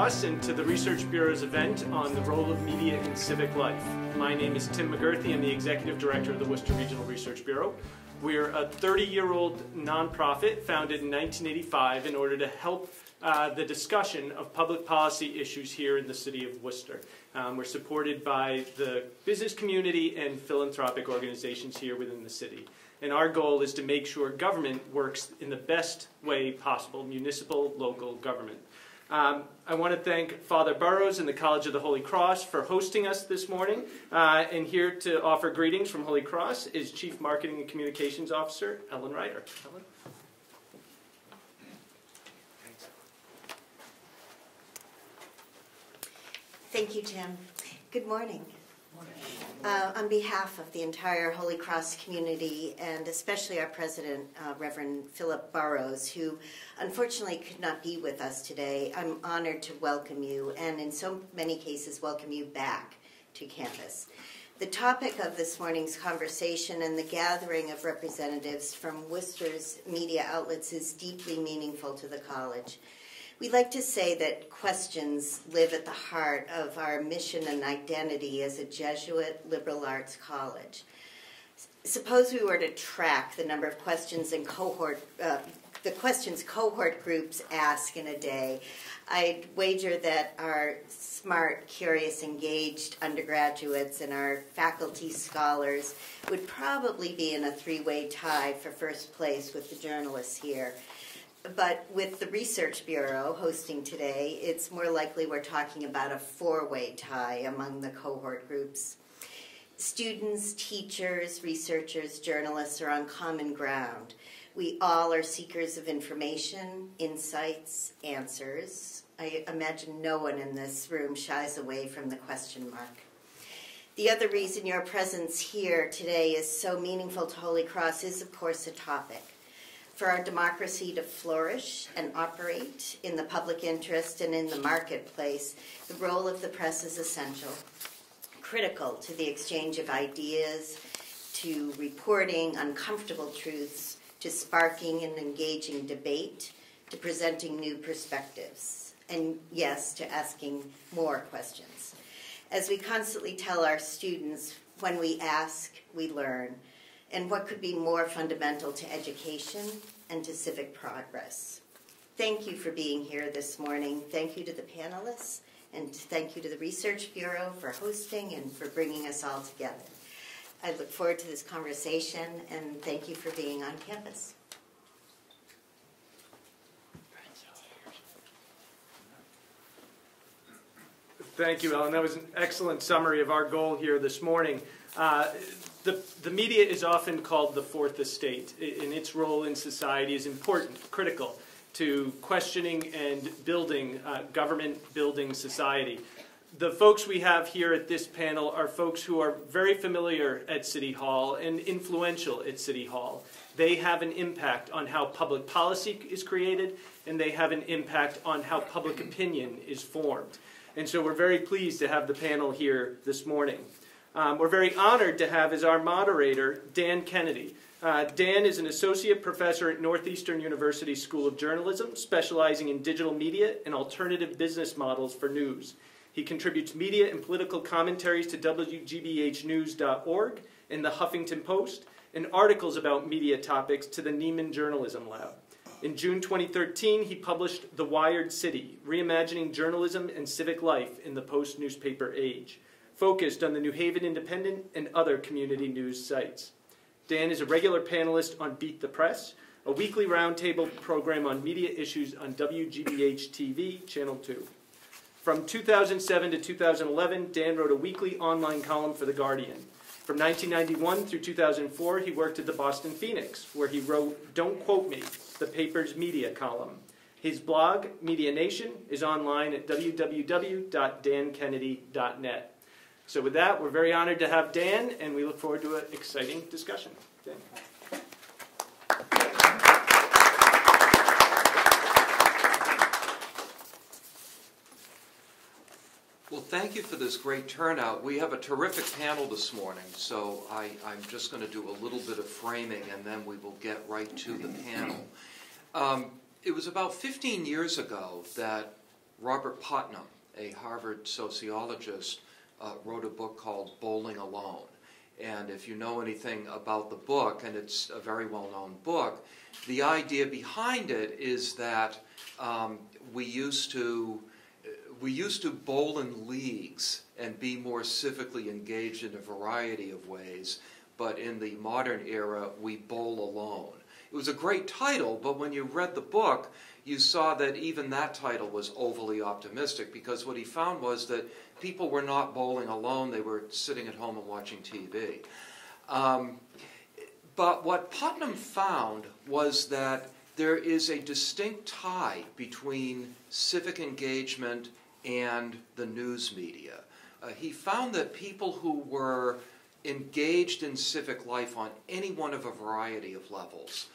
Cross and to the Research Bureau's event on the role of media in civic life. My name is Tim McGourthy. I'm the Executive Director of the Worcester Regional Research Bureau. We're a 30-year-old nonprofit founded in 1985 in order to help the discussion of public policy issues here in the city of Worcester. We're supported by the business community and philanthropic organizations here within the city. And our goal is to make sure government works in the best way possible, municipal, local government. I want to thank Father Burrows and the College of the Holy Cross for hosting us this morning. And here to offer greetings from Holy Cross is Chief Marketing and Communications Officer Ellen Ryder. Ellen? Thank you, Tim. Good morning. On behalf of the entire Holy Cross community, and especially our president, Reverend Philip Burrows, who unfortunately could not be with us today, I'm honored to welcome you, and in so many cases, welcome you back to campus. The topic of this morning's conversation and the gathering of representatives from Worcester's media outlets is deeply meaningful to the college. We like to say that questions live at the heart of our mission and identity as a Jesuit liberal arts college. Suppose we were to track the number of questions and cohort groups ask in a day. I'd wager that our smart, curious, engaged undergraduates and our faculty scholars would probably be in a three-way tie for first place with the journalists here. But with the Research Bureau hosting today, it's more likely we're talking about a four-way tie among the cohort groups. Students, teachers, researchers, journalists are on common ground. We all are seekers of information, insights, answers. I imagine no one in this room shies away from the question mark. The other reason your presence here today is so meaningful to Holy Cross is, of course, a topic. For our democracy to flourish and operate in the public interest and in the marketplace, the role of the press is essential, critical to the exchange of ideas, to reporting uncomfortable truths, to sparking and engaging debate, to presenting new perspectives, and yes, to asking more questions. As we constantly tell our students, when we ask, we learn. And what could be more fundamental to education and to civic progress? Thank you for being here this morning. Thank you to the panelists, and thank you to the Research Bureau for hosting and for bringing us all together. I look forward to this conversation, and thank you for being on campus. Thank you, Ellen. That was an excellent summary of our goal here this morning. The media is often called the fourth estate, and its role in society is important, critical to questioning and building government-building society. The folks we have here at this panel are folks who are very familiar at City Hall and influential at City Hall. They have an impact on how public policy is created, and they have an impact on how public opinion is formed. And so we're very pleased to have the panel here this morning. We're very honored to have as our moderator Dan Kennedy. Dan is an associate professor at Northeastern University School of Journalism, specializing in digital media and alternative business models for news. He contributes media and political commentaries to WGBHnews.org and the Huffington Post, and articles about media topics to the Neiman Journalism Lab. In June 2013, he published The Wired City, Reimagining Journalism and Civic Life in the Post-Newspaper Age, focused on the New Haven Independent and other community news sites. Dan is a regular panelist on Beat the Press, a weekly roundtable program on media issues on WGBH-TV, Channel 2. From 2007 to 2011, Dan wrote a weekly online column for The Guardian. From 1991 through 2004, he worked at the Boston Phoenix, where he wrote Don't Quote Me, the paper's media column. His blog, Media Nation, is online at www.dankennedy.net. So with that, we're very honored to have Dan, and we look forward to an exciting discussion. Dan. Well, thank you for this great turnout. We have a terrific panel this morning, so I'm just going to do a little bit of framing, and then we will get right to the panel. It was about 15 years ago that Robert Putnam, a Harvard sociologist, wrote a book called Bowling Alone. And if you know anything about the book, and it's a very well-known book, the idea behind it is that we used to bowl in leagues and be more civically engaged in a variety of ways, but in the modern era, we bowl alone. It was a great title, but when you read the book, you saw that even that title was overly optimistic, because what he found was that people were not bowling alone, they were sitting at home and watching TV. But what Putnam found was that there is a distinct tie between civic engagement and the news media. He found that people who were engaged in civic life on any one of a variety of levels,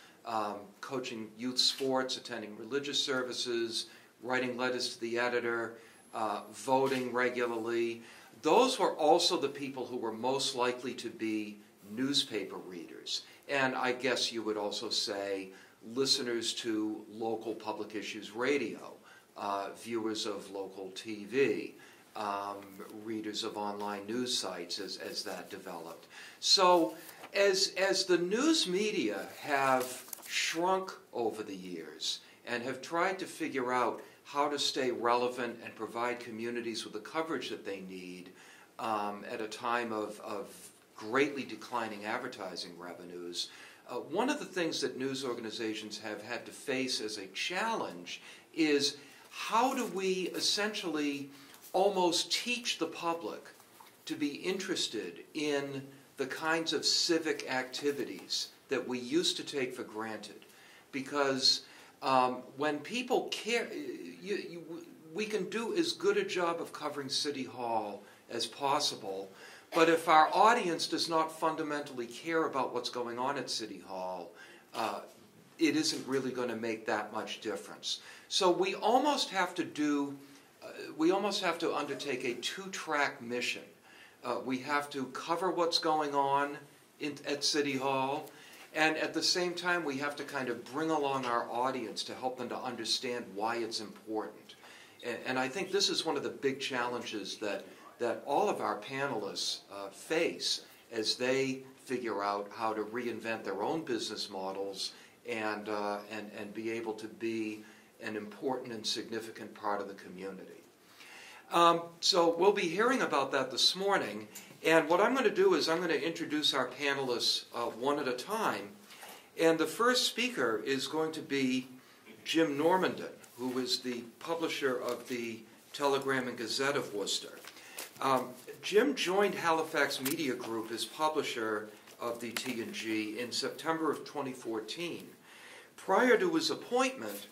coaching youth sports, attending religious services, writing letters to the editor, voting regularly, those were also the people who were most likely to be newspaper readers. And I guess you would also say listeners to local public issues radio, viewers of local TV, readers of online news sites as that developed. So as the news media have shrunk over the years and have tried to figure out how to stay relevant and provide communities with the coverage that they need at a time of greatly declining advertising revenues, one of the things that news organizations have had to face as a challenge is how do we essentially almost teach the public to be interested in the kinds of civic activities that we used to take for granted. Because when people care, we can do as good a job of covering City Hall as possible, but if our audience does not fundamentally care about what's going on at City Hall, it isn't really going to make that much difference. So we almost have to undertake a two-track mission. We have to cover what's going on at City Hall, and at the same time we have to kind of bring along our audience to help them to understand why it's important. And I think this is one of the big challenges that all of our panelists face as they figure out how to reinvent their own business models and be able to be an important and significant part of the community. So we'll be hearing about that this morning, and what I'm going to do is I'm going to introduce our panelists one at a time, and the first speaker is going to be Jim Normandin, who is the publisher of the Telegram and Gazette of Worcester. Jim joined Halifax Media Group as publisher of the T&G in September of 2014. Prior to his appointment,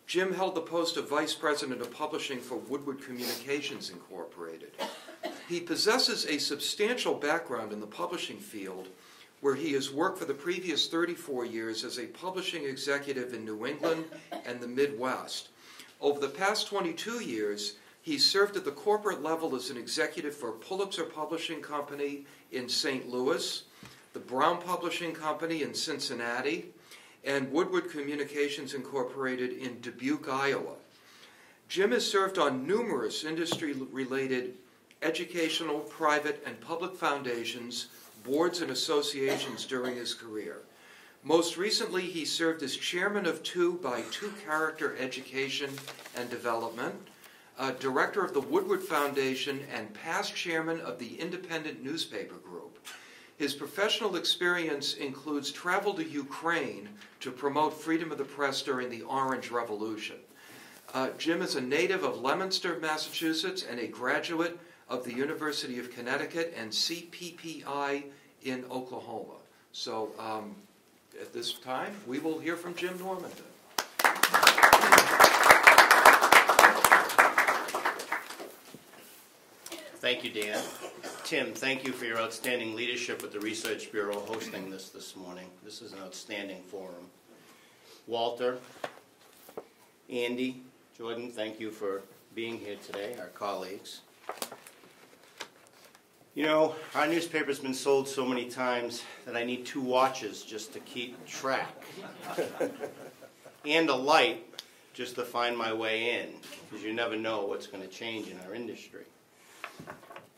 Jim held the post of Vice President of Publishing for Woodward Communications Incorporated. He possesses a substantial background in the publishing field, where he has worked for the previous 34 years as a publishing executive in New England and the Midwest. Over the past 22 years, he served at the corporate level as an executive for Pulitzer Publishing Company in St. Louis, the Brown Publishing Company in Cincinnati, and Woodward Communications Incorporated in Dubuque, Iowa. Jim has served on numerous industry-related educational, private, and public foundations, boards, and associations during his career. Most recently, he served as chairman of Two by Two Character Education and Development, director of the Woodward Foundation, and past chairman of the Independent Newspaper Group. His professional experience includes travel to Ukraine to promote freedom of the press during the Orange Revolution. Jim is a native of Leominster, Massachusetts, and a graduate of the University of Connecticut and CPPI in Oklahoma. So at this time, we will hear from Jim Normandin. Thank you, Dan. Tim, thank you for your outstanding leadership with the Research Bureau hosting this morning. This is an outstanding forum. Walter, Andy, Jordan, thank you for being here today, our colleagues. You know, our newspaper's been sold so many times that I need 2 watches just to keep track. And a light just to find my way in, because you never know what's going to change in our industry.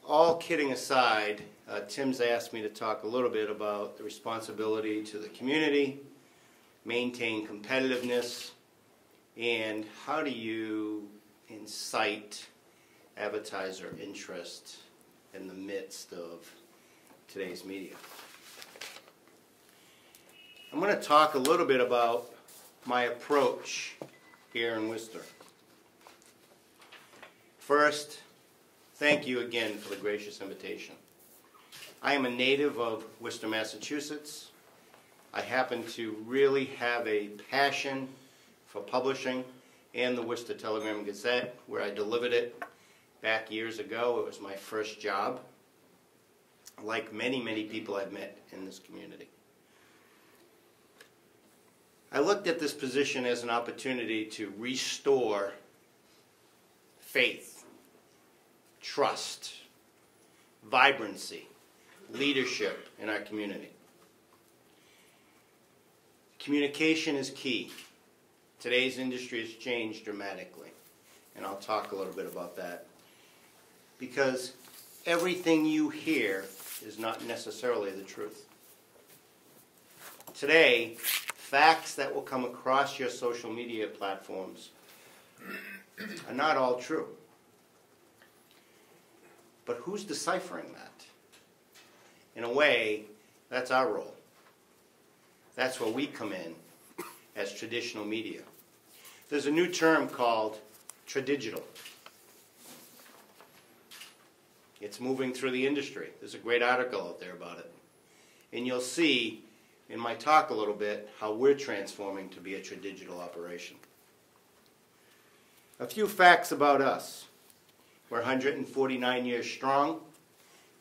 All kidding aside, Tim's asked me to talk a little bit about the responsibility to the community, maintain competitiveness, and how do you incite advertiser interest in the midst of today's media. I'm going to talk a little bit about my approach here in Worcester. First, thank you again for the gracious invitation. I am a native of Worcester, Massachusetts. I happen to really have a passion for publishing and the Worcester Telegram and Gazette, where I delivered it back years ago. It was my first job, like many, many people I've met in this community. I looked at this position as an opportunity to restore faith, trust, vibrancy, leadership in our community. Communication is key. Today's industry has changed dramatically, and I'll talk a little bit about that. Because everything you hear is not necessarily the truth. Today, facts that will come across your social media platforms are not all true. But who's deciphering that? In a way, that's our role. That's where we come in as traditional media. There's a new term called tradigital. It's moving through the industry. There's a great article out there about it. And you'll see in my talk a little bit how we're transforming to be a tradigital operation. A few facts about us. We're 149 years strong.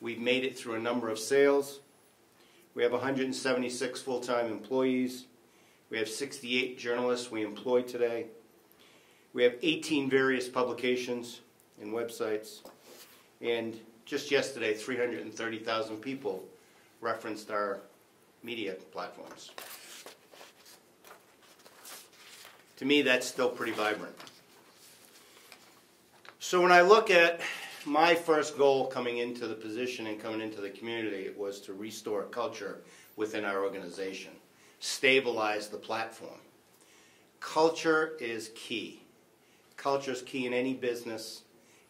We've made it through a number of sales. We have 176 full-time employees. We have 68 journalists we employ today. We have 18 various publications and websites. And just yesterday, 330,000 people referenced our media platforms. To me, that's still pretty vibrant. So when I look at my first goal coming into the position and coming into the community, it was to restore culture within our organization, stabilize the platform. Culture is key. Culture is key in any business,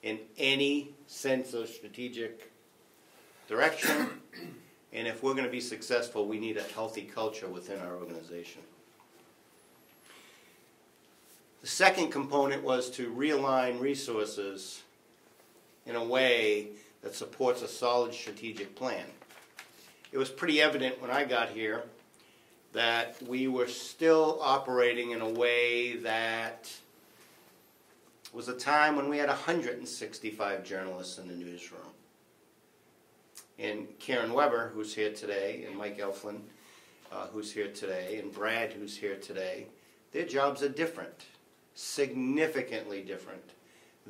in any sense of strategic direction. And if we're going to be successful, we need a healthy culture within our organization. The second component was to realign resources in a way that supports a solid strategic plan. It was pretty evident when I got here that we were still operating in a way that was a time when we had 165 journalists in the newsroom. And Karen Weber, who's here today, and Mike Elflin, who's here today, and Brad, who's here today, their jobs are different, significantly different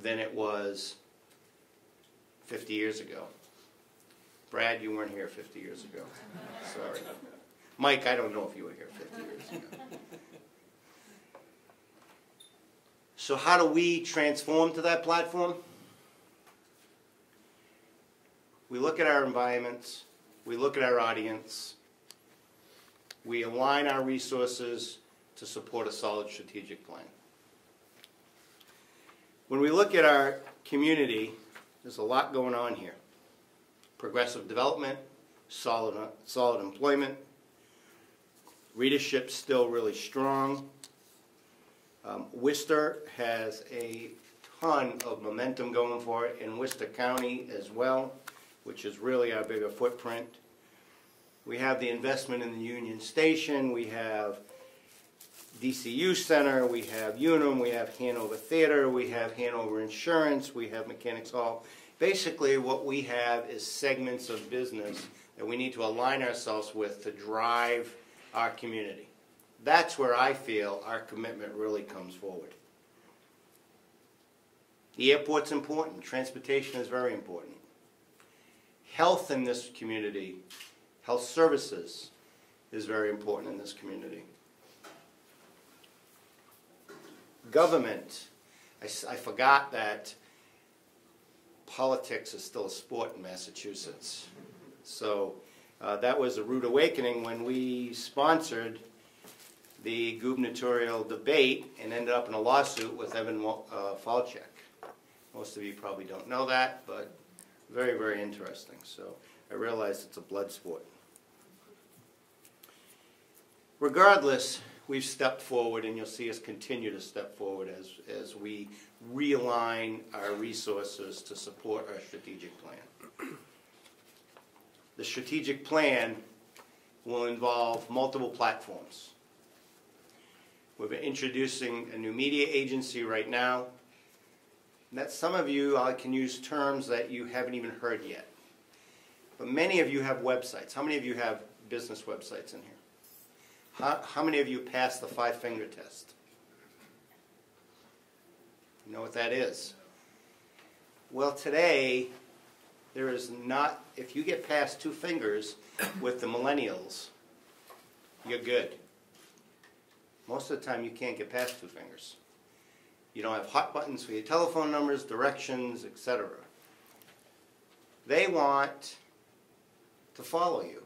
than it was 50 years ago. Brad, you weren't here 50 years ago. Sorry. Mike, I don't know if you were here 50 years ago. So how do we transform to that platform? We look at our environments, we look at our audience, we align our resources to support a solid strategic plan. When we look at our community, there's a lot going on here. Progressive development, solid employment, readership still really strong. Worcester has a ton of momentum going for it in Worcester County as well, which is really our bigger footprint. We have the investment in the Union Station, we have DCU Center, we have Unum, we have Hanover Theater, we have Hanover Insurance, we have Mechanics Hall. Basically what we have is segments of business that we need to align ourselves with to drive our community. That's where I feel our commitment really comes forward. The airport's important. Transportation is very important. Health in this community, health services is very important in this community. government, I forgot that politics is still a sport in Massachusetts. So that was a rude awakening when we sponsored the gubernatorial debate and ended up in a lawsuit with Evan Falchuk. Most of you probably don't know that, but very, very interesting. So I realize it's a blood sport. Regardless, we've stepped forward, and you'll see us continue to step forward as we realign our resources to support our strategic plan. The strategic plan will involve multiple platforms. We're introducing a new media agency right now. And that some of you can use terms that you haven't even heard yet. But many of you have websites. How many of you have business websites in here? How many of you passed the 5-finger test? You know what that is? Well, today, there is not, if you get past 2 fingers with the millennials, you're good. Most of the time, you can't get past 2 fingers. You don't have hot buttons for your telephone numbers, directions, etc. They want to follow you.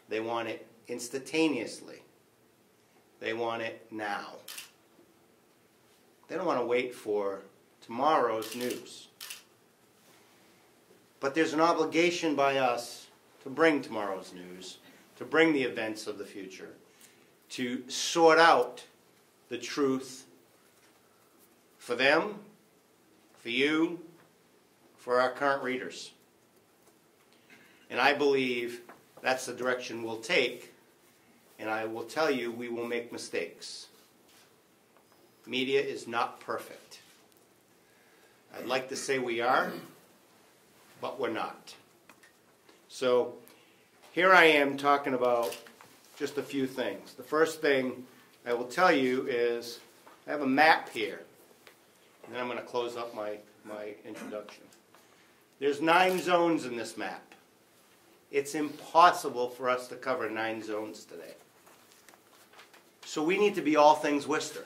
They want it instantaneously. They want it now. They don't want to wait for tomorrow's news. But there's an obligation by us to bring tomorrow's news, to bring the events of the future, to sort out the truth for them, for you, for our current readers. And I believe that's the direction we'll take, and I will tell you we will make mistakes. Media is not perfect. I'd like to say we are, but we're not. So here I am talking about just a few things. The first thing I will tell you is I have a map here. And then I'm going to close up my introduction. There's 9 zones in this map. It's impossible for us to cover 9 zones today. So we need to be all things Worcester.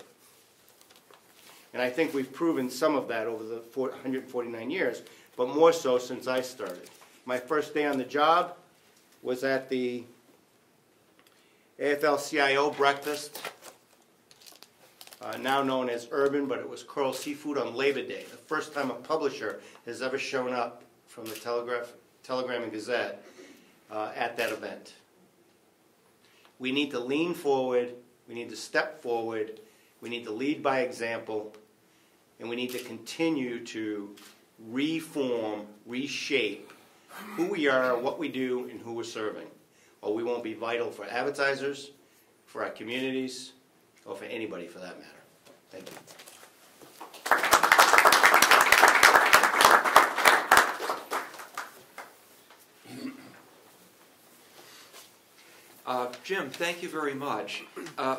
And I think we've proven some of that over the 149 years, but more so since I started. My first day on the job was at the AFL-CIO breakfast, now known as Urban, but it was Coral Seafood on Labor Day. The first time a publisher has ever shown up from the Telegram and Gazette at that event. We need to lean forward, we need to step forward, we need to lead by example, and we need to continue to reform, reshape who we are, what we do, and who we're serving. Or we won't be vital for advertisers, for our communities, or for anybody for that matter. Thank you. Jim, thank you very much.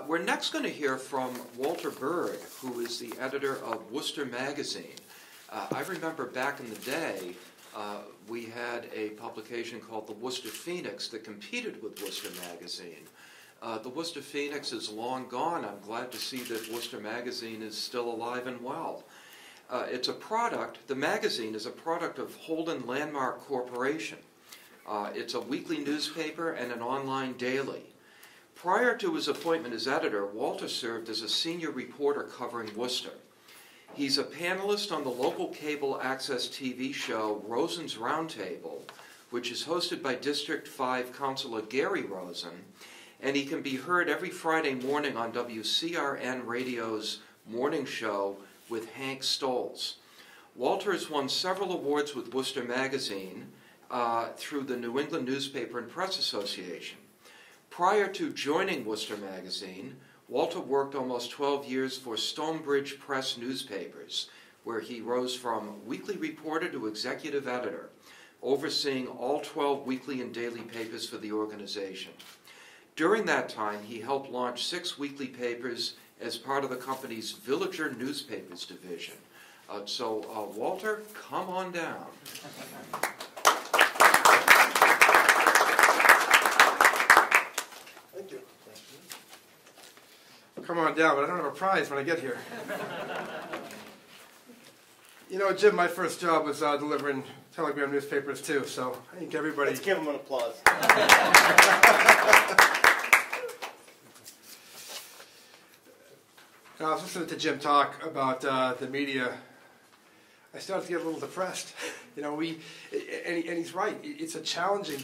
We're next going to hear from Walter Berg, who is the editor of Worcester Magazine. I remember back in the day, we had a publication called the Worcester Phoenix that competed with Worcester Magazine. The Worcester Phoenix is long gone. I'm glad to see that Worcester Magazine is still alive and well. It's a product, the magazine is a product of Holden Landmark Corporation. It's a weekly newspaper and an online daily. Prior to his appointment as editor, Walter served as a senior reporter covering Worcester. He's a panelist on the local cable access TV show Rosen's Roundtable, which is hosted by District 5 Councilor Gary Rosen, and he can be heard every Friday morning on WCRN Radio's morning show with Hank Stolz. Walter has won several awards with Worcester Magazine through the New England Newspaper and Press Association. Prior to joining Worcester Magazine, Walter worked almost 12 years for Stonebridge Press newspapers, where he rose from weekly reporter to executive editor, overseeing all 12 weekly and daily papers for the organization. During that time, he helped launch 6 weekly papers as part of the company's Villager Newspapers division. Walter, come on down. Thank you. Come on down, but I don't have a prize when I get here. You know, Jim, my first job was delivering telegram newspapers too, so I think everybody... Let's give him an applause. I was listening to Jim talk about the media. I started to get a little depressed. You know, and he's right. It's a challenging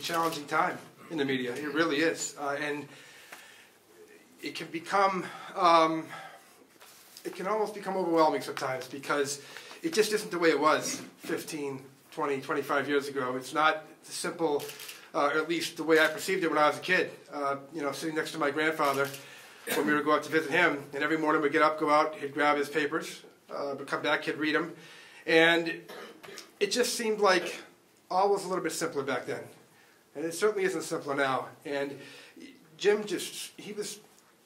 time in the media. It really is. And it can become, it can almost become overwhelming sometimes because it just isn't the way it was 15, 20, 25 years ago. It's not simple, or at least the way I perceived it when I was a kid. You know, sitting next to my grandfather when we would go out to visit him, and every morning we'd get up, go out, he'd grab his papers, would come back, he'd read them. And it just seemed like all was a little bit simpler back then. And it certainly isn't simpler now. And Jim he was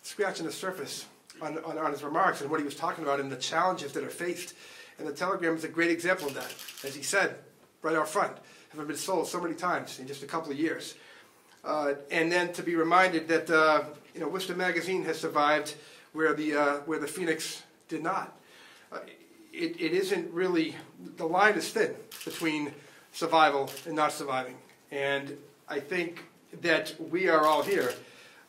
scratching the surface on his remarks and what he was talking about and the challenges that are faced. And the Telegram is a great example of that. As he said, right out front, have been sold so many times in just a couple of years. And then to be reminded that you know, Worcester Magazine has survived where the Phoenix did not. It isn't really, the line is thin between survival and not surviving. And I think that we are all here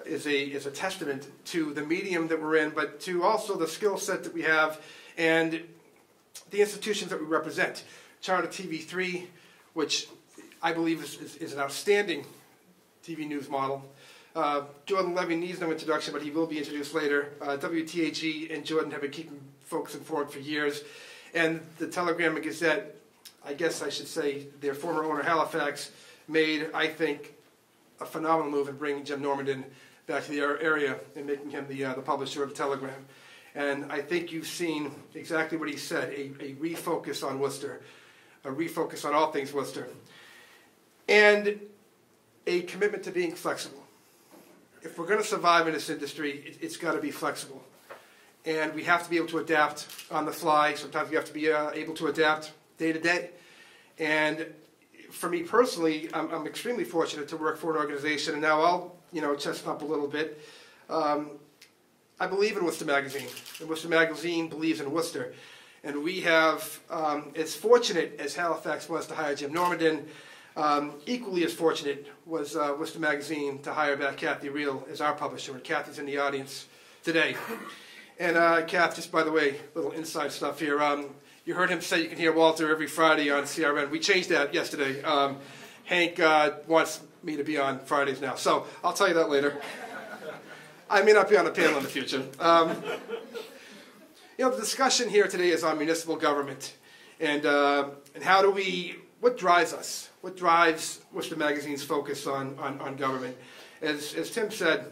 is a testament to the medium that we're in, but to also the skill set that we have and the institutions that we represent. Charter TV3, which I believe is an outstanding TV news model. Jordan Levy needs no introduction, but he will be introduced later. WTAG and Jordan have been keeping folks informed for years. And the Telegram and Gazette, I guess I should say, their former owner Halifax made, I think, a phenomenal move in bringing Jim Normandin back to the area and making him the publisher of the Telegram. And I think you've seen exactly what he said, a refocus on Worcester, a refocus on all things Worcester, and a commitment to being flexible. If we're going to survive in this industry, it's got to be flexible. And we have to be able to adapt on the fly. Sometimes we have to be able to adapt day to day. And for me personally, I'm extremely fortunate to work for an organization, and now I'll chest up a little bit. I believe in Worcester Magazine, and Worcester Magazine believes in Worcester. And we have, as fortunate as Halifax was to hire Jim Normandin, equally as fortunate was Worcester Magazine to hire back Kathy Reel as our publisher, and Kathy's in the audience today. And Kath, just by the way, little inside stuff here. You heard him say you can hear Walter every Friday on CRN. We changed that yesterday. Hank wants me to be on Fridays now, so I'll tell you that later. I may not be on the panel in the future. The discussion here today is on municipal government, and how do what drives us? What drives Worcester Magazine's focus on government? As Tim said,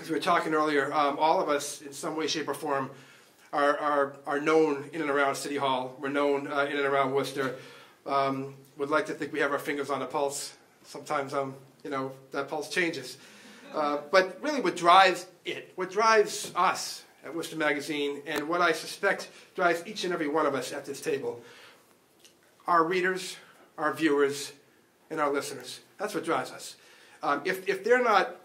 as we were talking earlier, all of us in some way, shape, or form are known in and around City Hall. We're known in and around Worcester. Would like to think we have our fingers on the pulse. Sometimes, that pulse changes. But really what drives us at Worcester Magazine, and what I suspect drives each and every one of us at this table, our readers, our viewers, and our listeners. That's what drives us. If they're not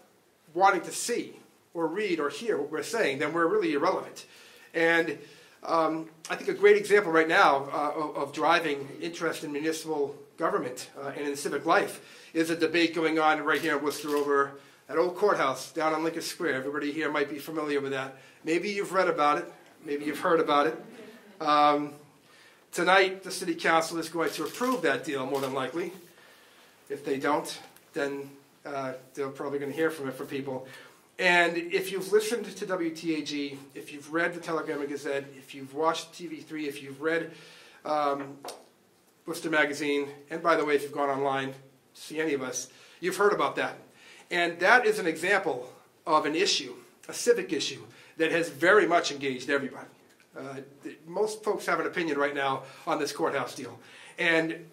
wanting to see or read or hear what we're saying, then we're really irrelevant. And I think a great example right now of driving interest in municipal government and in civic life is a debate going on right here in Worcester over that old courthouse down on Lincoln Square. Everybody here might be familiar with that. Maybe you've read about it. Maybe you've heard about it. Tonight, the City Council is going to approve that deal, more than likely. If they don't, then they're probably going to hear from it from people. And if you've listened to WTAG, if you've read the Telegram and Gazette, if you've watched TV3, if you've read Worcester Magazine, and by the way, if you've gone online to see any of us, you've heard about that. And that is an example of an issue, a civic issue, that has very much engaged everybody. Most folks have an opinion right now on this courthouse deal. And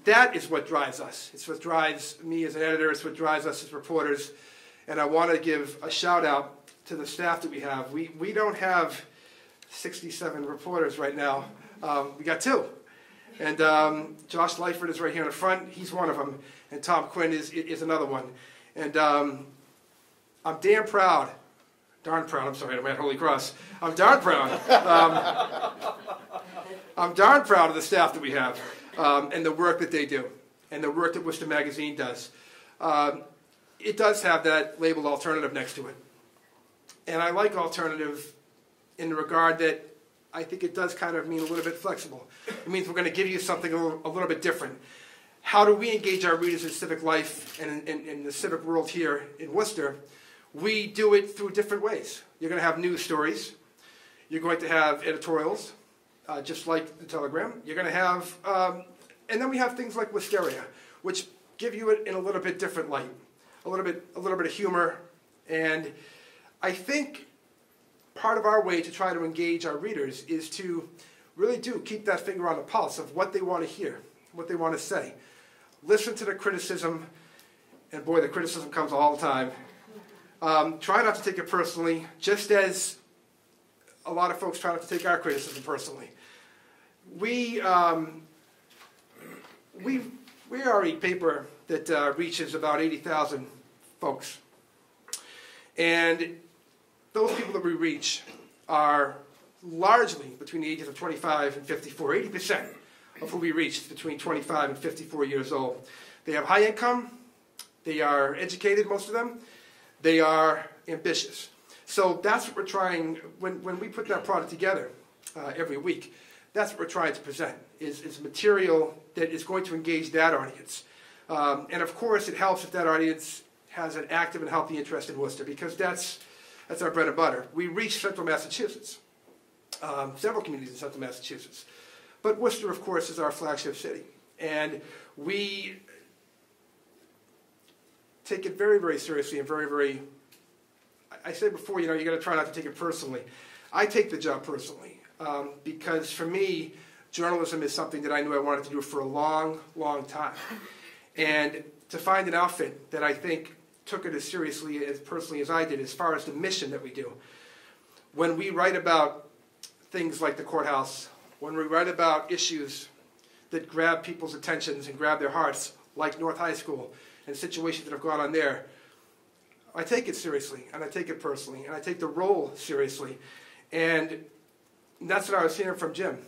that is what drives us. It's what drives me as an editor. It's what drives us as reporters. And I want to give a shout out to the staff that we have. We don't have 67 reporters right now. We got 2. And Josh Lyford is right here in the front. He's one of them. And Tom Quinn is another one. And I'm damn proud darn proud. I'm sorry, I'm at Holy Cross. I'm darn proud. I'm darn proud of the staff that we have and the work that they do and the work that Worcester Magazine does. It does have that labeled alternative next to it. And I like alternative in the regard that I think it does kind of mean a little bit flexible. It means we're going to give you something a little bit different. How do we engage our readers in civic life and in the civic world here in Worcester? We do it through different ways. You're going to have news stories. You're going to have editorials, just like the Telegram. You're going to have, and then we have things like Wisteria, which give you it in a little bit different light, a little bit of humor. And I think part of our way to try to engage our readers is to really keep that finger on the pulse of what they want to hear, what they want to say. Listen to the criticism, and boy, the criticism comes all the time. Try not to take it personally, just as a lot of folks try not to take our criticism personally. We are a paper that reaches about 80,000 folks. And those people that we reach are largely between the ages of 25 and 54. 80% of who we reach is between 25 and 54 years old. They have high income. They are educated, most of them. They are ambitious. So that's what we're trying, when we put that product together every week, that's what we're trying to present, is material that is going to engage that audience. And of course, it helps if that audience has an active and healthy interest in Worcester, because that's our bread and butter. We reach central Massachusetts, several communities in central Massachusetts. But Worcester, of course, is our flagship city. And we take it very, very seriously and very, very, I said before, you got to try not to take it personally. I take the job personally because for me, journalism is something that I knew I wanted to do for a long, long time. And to find an outfit that I think took it as seriously, as personally as I did, as far as the mission that we do. When we write about things like the courthouse, when we write about issues that grab people's attentions and grab their hearts, like North High School, and situations that have gone on there, I take it seriously, and I take it personally, and I take the role seriously. And that's what I was hearing from Jim.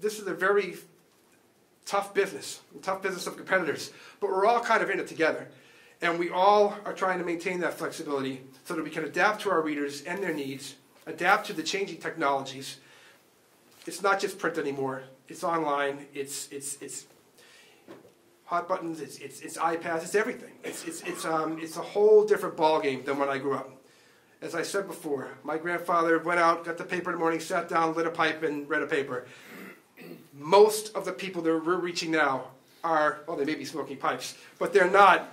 This is a very tough business of competitors, but we're all kind of in it together. And we all are trying to maintain that flexibility so that we can adapt to our readers and their needs, adapt to the changing technologies. It's not just print anymore. It's online. It's hot buttons. It's iPads. It's everything. It's a whole different ballgame than when I grew up. As I said before, my grandfather went out, got the paper in the morning, sat down, lit a pipe, and read a paper. Most of the people that we're reaching now are, well, they may be smoking pipes, but they're not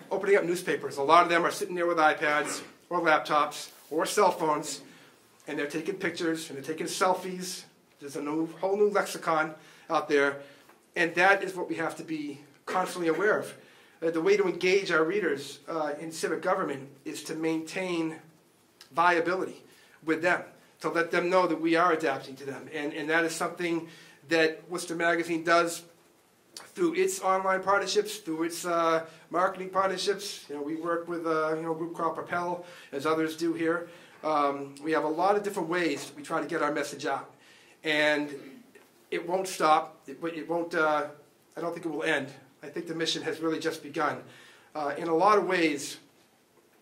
opening up newspapers. A lot of them are sitting there with iPads or laptops or cell phones, and they're taking pictures and they're taking selfies. There's a whole new lexicon out there, and that is what we have to be constantly aware of. The way to engage our readers in civic government is to maintain viability with them, to let them know that we are adapting to them, and that is something that Worcester Magazine does through its online partnerships, through its marketing partnerships. We work with a group called Propel, as others do here. We have a lot of different ways we try to get our message out, and it won't stop. It won't. I don't think it will end. I think the mission has really just begun. In a lot of ways,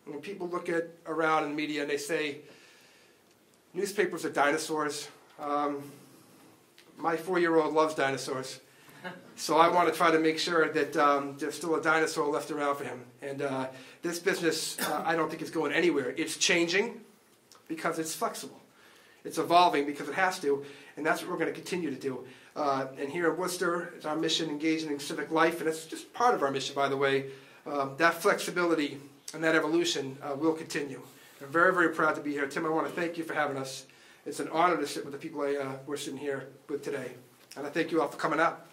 when people look around in media and they say newspapers are dinosaurs, my 4-year-old loves dinosaurs. So I want to try to make sure that there's still a dinosaur left around for him. And this business, I don't think it's going anywhere. It's changing because it's flexible. It's evolving because it has to, and that's what we're going to continue to do. And here in Worcester, it's our mission, engaging in civic life, and it's just part of our mission, by the way. That flexibility and that evolution will continue. I'm very, very proud to be here. Tim, I want to thank you for having us. It's an honor to sit with the people we're sitting here with today. And I thank you all for coming out.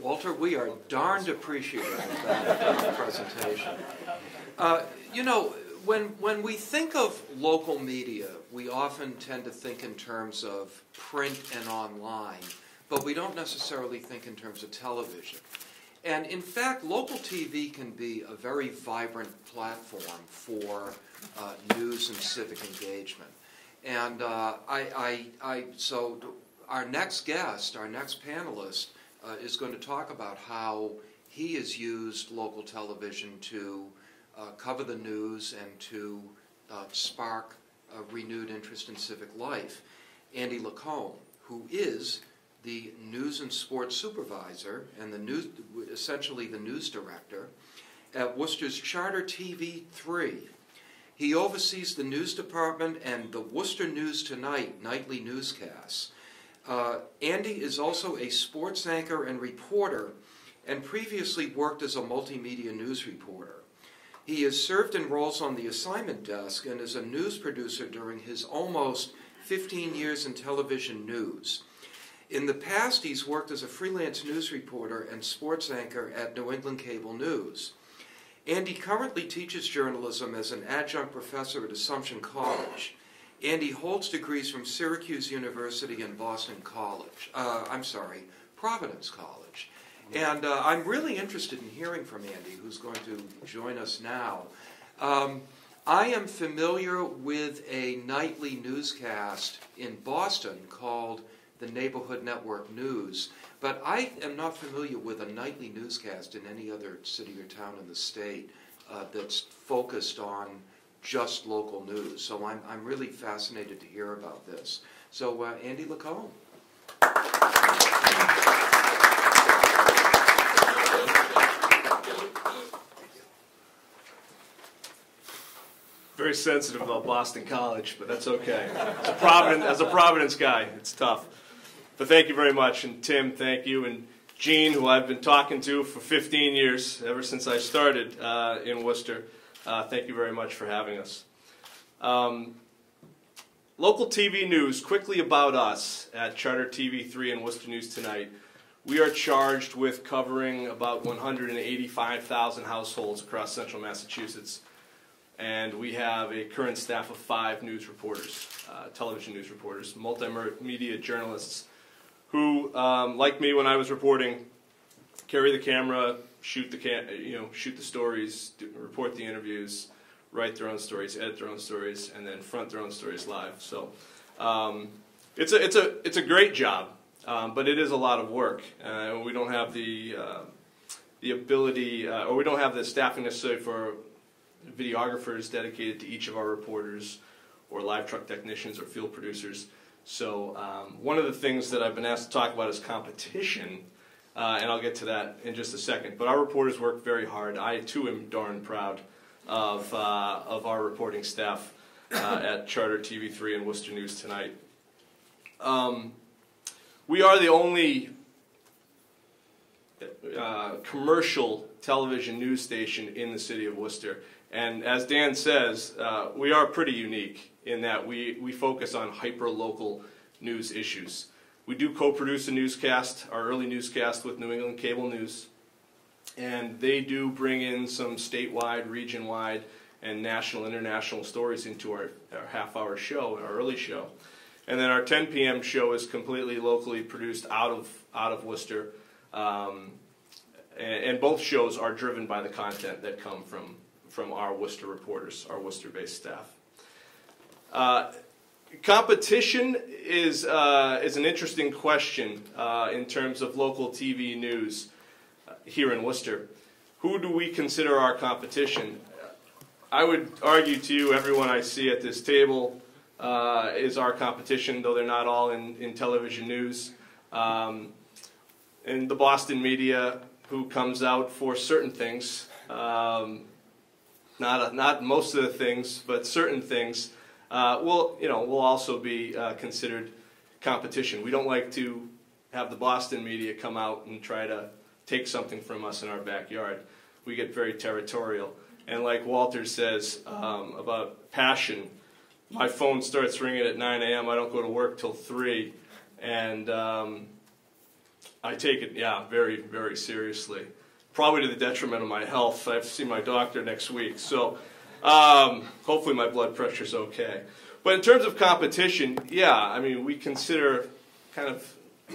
Walter, we are darned appreciative of that presentation. When we think of local media, we often tend to think in terms of print and online. but we don't necessarily think in terms of television. And in fact, local TV can be a very vibrant platform for news and civic engagement. And so our next guest, our next panelist, is going to talk about how he has used local television to cover the news and to spark a renewed interest in civic life. Andy Lacombe, who is the news and sports supervisor and essentially the news director at Worcester's Charter TV3. He oversees the news department and the Worcester News Tonight nightly newscasts. Andy is also a sports anchor and reporter, and previously worked as a multimedia news reporter. He has served in roles on the assignment desk and is a news producer during his almost 15 years in television news. In the past, he's worked as a freelance news reporter and sports anchor at New England Cable News. Andy currently teaches journalism as an adjunct professor at Assumption College. Andy holds degrees from Syracuse University and Providence College. And I'm really interested in hearing from Andy, who's going to join us now. I am familiar with a nightly newscast in Boston called the Neighborhood Network News, but I am not familiar with a nightly newscast in any other city or town in the state that's focused on just local news. So I'm really fascinated to hear about this. So Andy Lacombe. Very sensitive about Boston College, but that's okay. As a Providence guy, it's tough. But thank you very much, and Tim, thank you, and Gene, who I've been talking to for 15 years, ever since I started in Worcester. Thank you very much for having us. Local TV news, quickly about us at Charter TV3 and Worcester News Tonight. We are charged with covering about 185,000 households across central Massachusetts. And we have a current staff of 5 news reporters, television news reporters, multimedia journalists who, like me when I was reporting, carry the camera, shoot the stories, report the interviews, write their own stories, edit their own stories, and then front their own stories live. So it's a great job, but it is a lot of work. We don't have the ability, or we don't have the staffing necessary for videographers dedicated to each of our reporters, or live truck technicians or field producers. So one of the things that I've been asked to talk about is competition, and I'll get to that in just a second. But our reporters work very hard. I too am darn proud of our reporting staff at Charter TV3 and Worcester News Tonight. We are the only commercial television news station in the city of Worcester. And as Dan says, we are pretty unique in that we focus on hyper-local news issues. We do co-produce a newscast, our early newscast with New England Cable News, and they do bring in some statewide, region-wide, and national, international stories into our half-hour show, our early show. And then our 10 p.m. show is completely locally produced out of Worcester, and both shows are driven by the content that come from our Worcester reporters, our Worcester-based staff. Competition is an interesting question in terms of local TV news here in Worcester. Who do we consider our competition? I would argue to you, everyone I see at this table is our competition, though they're not all in television news. And the Boston media, who comes out for certain things, not most of the things, but certain things, will also be considered competition. We don't like to have the Boston media come out and try to take something from us in our backyard. We get very territorial. And like Walter says about passion, my phone starts ringing at 9 a.m. I don't go to work till 3, and I take it, very, very seriously. Probably to the detriment of my health. I have to see my doctor next week, so hopefully my blood pressure's okay. But in terms of competition, we consider kind of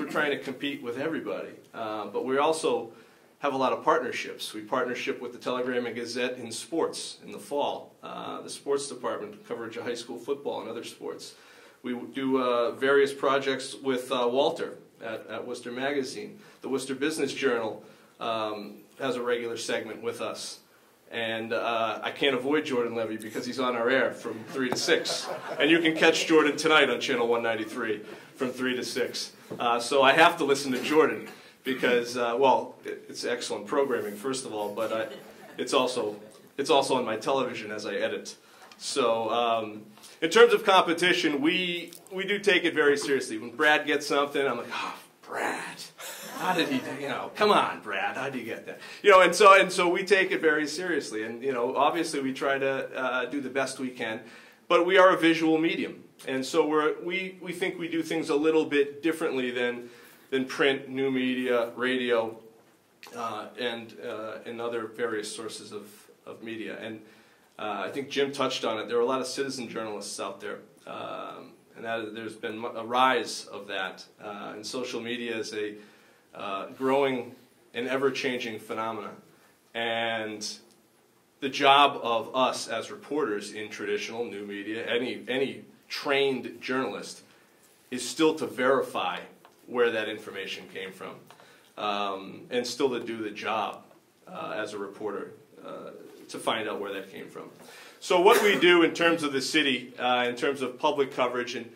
trying to compete with everybody, but we also have a lot of partnerships. We partnership with the Telegram and Gazette in sports in the fall. The sports department coverage of high school football and other sports. We do various projects with Walter at Worcester Magazine. The Worcester Business Journal has a regular segment with us. And I can't avoid Jordan Levy because he's on our air from 3 to 6. And you can catch Jordan tonight on Channel 193 from 3 to 6. So I have to listen to Jordan because, well, it's excellent programming, first of all, but it's also on my television as I edit. So in terms of competition, we do take it very seriously. When Brad gets something, I'm like, oh, Brad. How did he, come on, Brad, how did you get that? And so we take it very seriously. And, obviously we try to do the best we can. But we are a visual medium. And so we think we do things a little bit differently than print, new media, radio, and other various sources of media. And I think Jim touched on it. There are a lot of citizen journalists out there. And there's been a rise of that. And social media is a growing and ever-changing phenomena. And the job of us as reporters in traditional new media, any trained journalist, is still to verify where that information came from, and still to do the job as a reporter to find out where that came from. So what we do in terms of the city, in terms of public coverage, and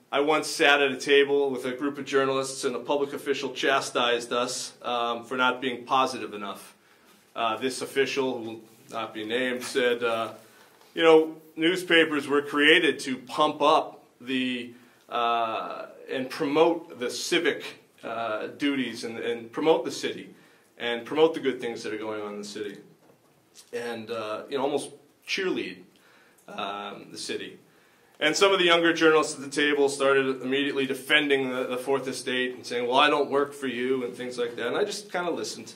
I once sat at a table with a group of journalists and a public official chastised us for not being positive enough. This official, who will not be named, said, newspapers were created to pump up and promote the civic duties and promote the city and promote the good things that are going on in the city and almost cheerlead the city. And some of the younger journalists at the table started immediately defending the Fourth Estate and saying, well, I don't work for you and things like that. And I just kind of listened.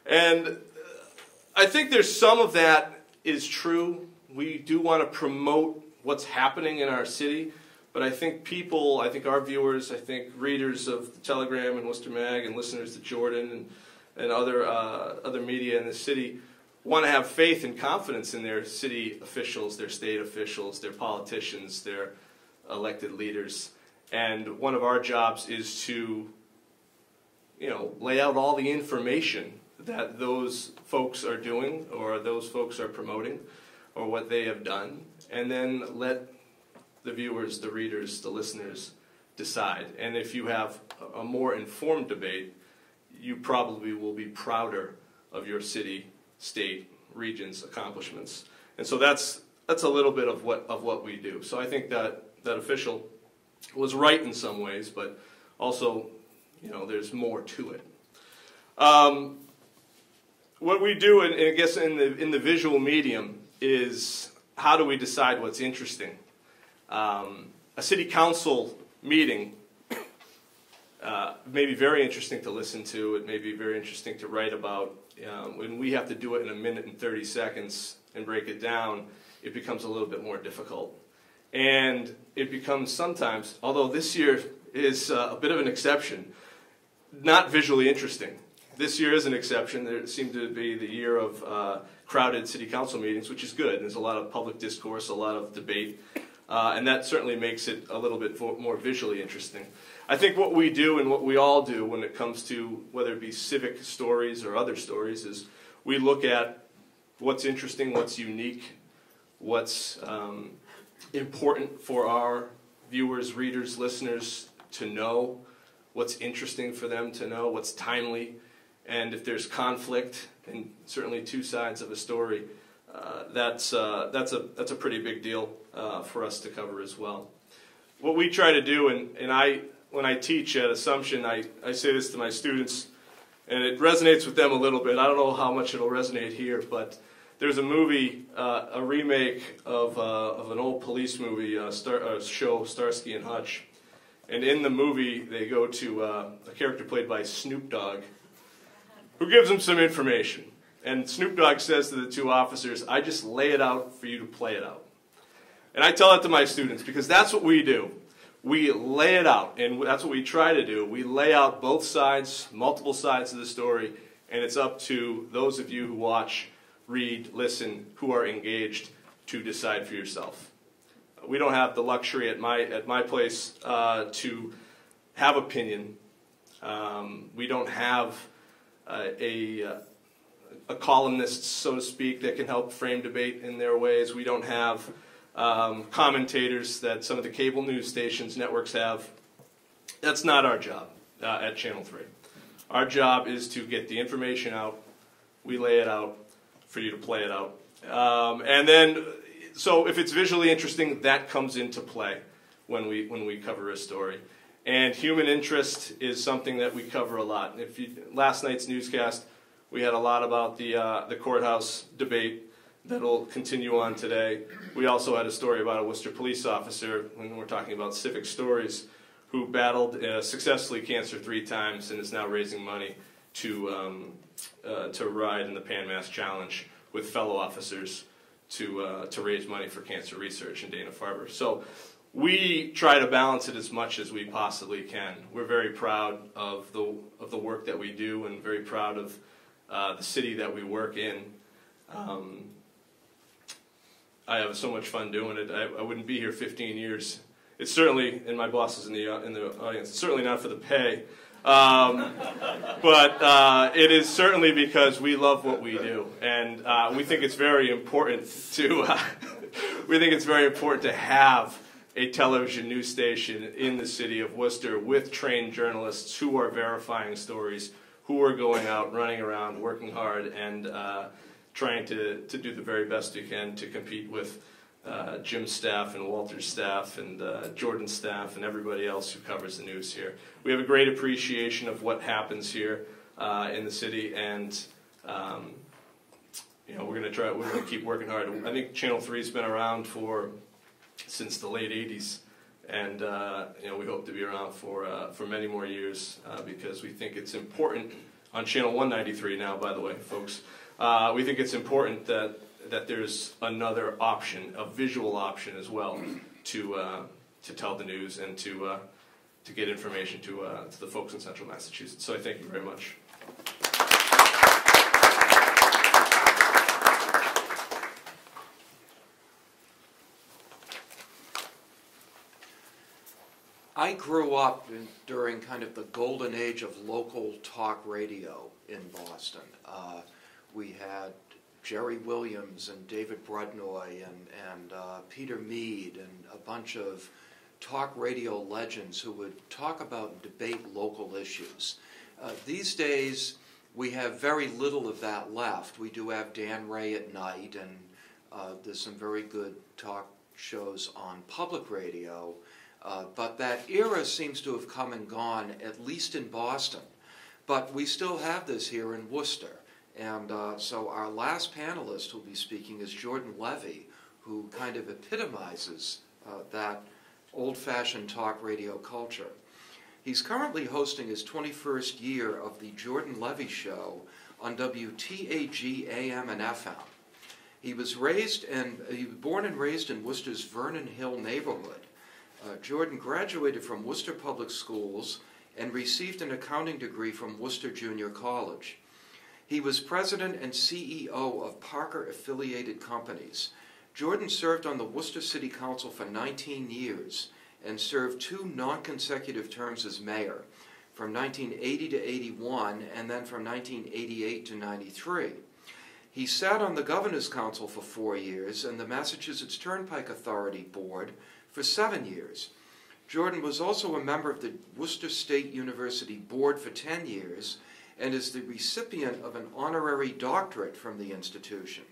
And I think there's some of that is true. We do want to promote what's happening in our city. But I think our viewers, I think readers of the Telegram and Worcester Mag and listeners to Jordan and other media in the city want to have faith and confidence in their city officials, their state officials, their politicians, their elected leaders. And one of our jobs is to, lay out all the information that those folks are doing or those folks are promoting or what they have done, and then let the viewers, the readers, the listeners decide. And if you have a more informed debate, you probably will be prouder of your city, state, region's accomplishments. And so that's a little bit of what we do. So I think that official was right in some ways, but also, there's more to it. What we do, and I guess in the visual medium, is how do we decide what's interesting? A city council meeting may be very interesting to listen to. It may be very interesting to write about. When we have to do it in 1 minute and 30 seconds and break it down, it becomes a little bit more difficult. And it becomes sometimes, although this year is a bit of an exception, not visually interesting. This year is an exception. There seemed to be the year of crowded city council meetings, which is good. There's a lot of public discourse, a lot of debate, and that certainly makes it a little bit more visually interesting. I think what we do and what we all do when it comes to whether it be civic stories or other stories is we look at what's interesting, what's unique, what's important for our viewers, readers, listeners to know, what's interesting for them to know, what's timely, and if there's conflict, and certainly two sides of a story, that's a pretty big deal for us to cover as well. What we try to do, and when I teach at Assumption, I say this to my students, and it resonates with them a little bit. I don't know how much it'll resonate here, but there's a movie, a remake of an old police movie, show, Starsky and Hutch. And in the movie, they go to a character played by Snoop Dogg, who gives them some information. And Snoop Dogg says to the two officers, I just lay it out for you to play it out. And I tell that to my students because that's what we do. we lay it out, and that's what we try to do. We lay out both sides, multiple sides of the story, and it's up to those of you who watch, read, listen, who are engaged to decide for yourself. We don't have the luxury at my place to have opinion. We don't have a columnist, so to speak, that can help frame debate in their ways. We don't have commentators that some of the cable news stations, networks have. That's not our job at Channel 3. Our job is to get the information out. We lay it out for you to play it out. And then, so if it's visually interesting, that comes into play when we cover a story. And human interest is something that we cover a lot. Last night's newscast, we had a lot about the courthouse debate that'll continue on today. We also had a story about a Worcester police officer, when we're talking about civic stories, who battled successfully cancer 3 times and is now raising money to ride in the Pan Mass Challenge with fellow officers to raise money for cancer research in Dana-Farber. So we try to balance it as much as we possibly can. We're very proud of the work that we do, and very proud of the city that we work in. I have so much fun doing it. I wouldn't be here 15 years. It's certainly, and my boss is in the audience, it's certainly not for the pay. But it is certainly because we love what we do, and we think it's very important to have a television news station in the city of Worcester with trained journalists who are verifying stories, who are going out, running around, working hard, and trying to do the very best we can to compete with Jim's staff and Walter's staff and Jordan's staff and everybody else who covers the news here. We have a great appreciation of what happens here in the city, and we're going to keep working hard. I think Channel 3's been around since the late 80s, and we hope to be around for many more years because we think it's important. On Channel 193 now, by the way, folks, we think it's important that there's another option, a visual option as well, to tell the news and to get information to the folks in Central Massachusetts. So I thank you very much. I grew up during kind of the golden age of local talk radio in Boston. We had Jerry Williams and David Brudnoy and Peter Mead and a bunch of talk radio legends who would talk about and debate local issues. These days, we have very little of that left. We do have Dan Ray at night, and there's some very good talk shows on public radio. But that era seems to have come and gone, at least in Boston. But we still have this here in Worcester. And so our last panelist who will be speaking is Jordan Levy, who kind of epitomizes that old-fashioned talk radio culture. He's currently hosting his 21st year of the Jordan Levy Show on WTAG AM and FM. He was born and raised in Worcester's Vernon Hill neighborhood. Jordan graduated from Worcester Public Schools and received an accounting degree from Worcester Junior College. He was president and CEO of Parker-affiliated companies. Jordan served on the Worcester City Council for 19 years and served 2 non-consecutive terms as mayor, from 1980 to 81 and then from 1988 to 93. He sat on the Governor's Council for 4 years and the Massachusetts Turnpike Authority Board for 7 years. Jordan was also a member of the Worcester State University Board for 10 years and is the recipient of an honorary doctorate from the institution.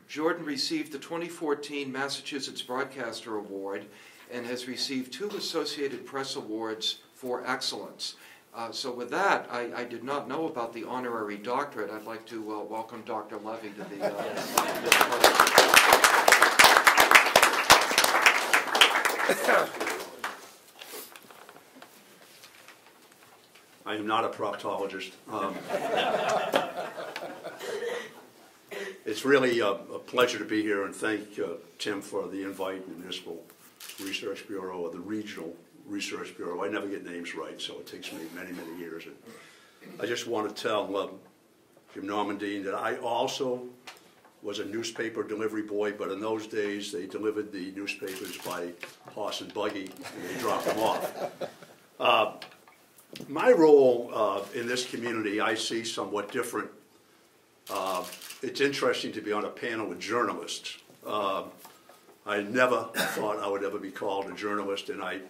Jordan received the 2014 Massachusetts Broadcaster Award and has received 2 Associated Press Awards for excellence. So with that, I did not know about the honorary doctorate. I'd like to welcome Dr. Levy to the I am not a proctologist. It's really a pleasure to be here, and thank Tim for the invite and municipal Research Bureau or the Regional Research Bureau. I never get names right, so it takes me many, many years. And I just want to tell Jim Normandin that I also was a newspaper delivery boy, but in those days they delivered the newspapers by horse and buggy, and they dropped them off. My role in this community I see somewhat different. It's interesting to be on a panel with journalists. I never thought I would ever be called a journalist, and I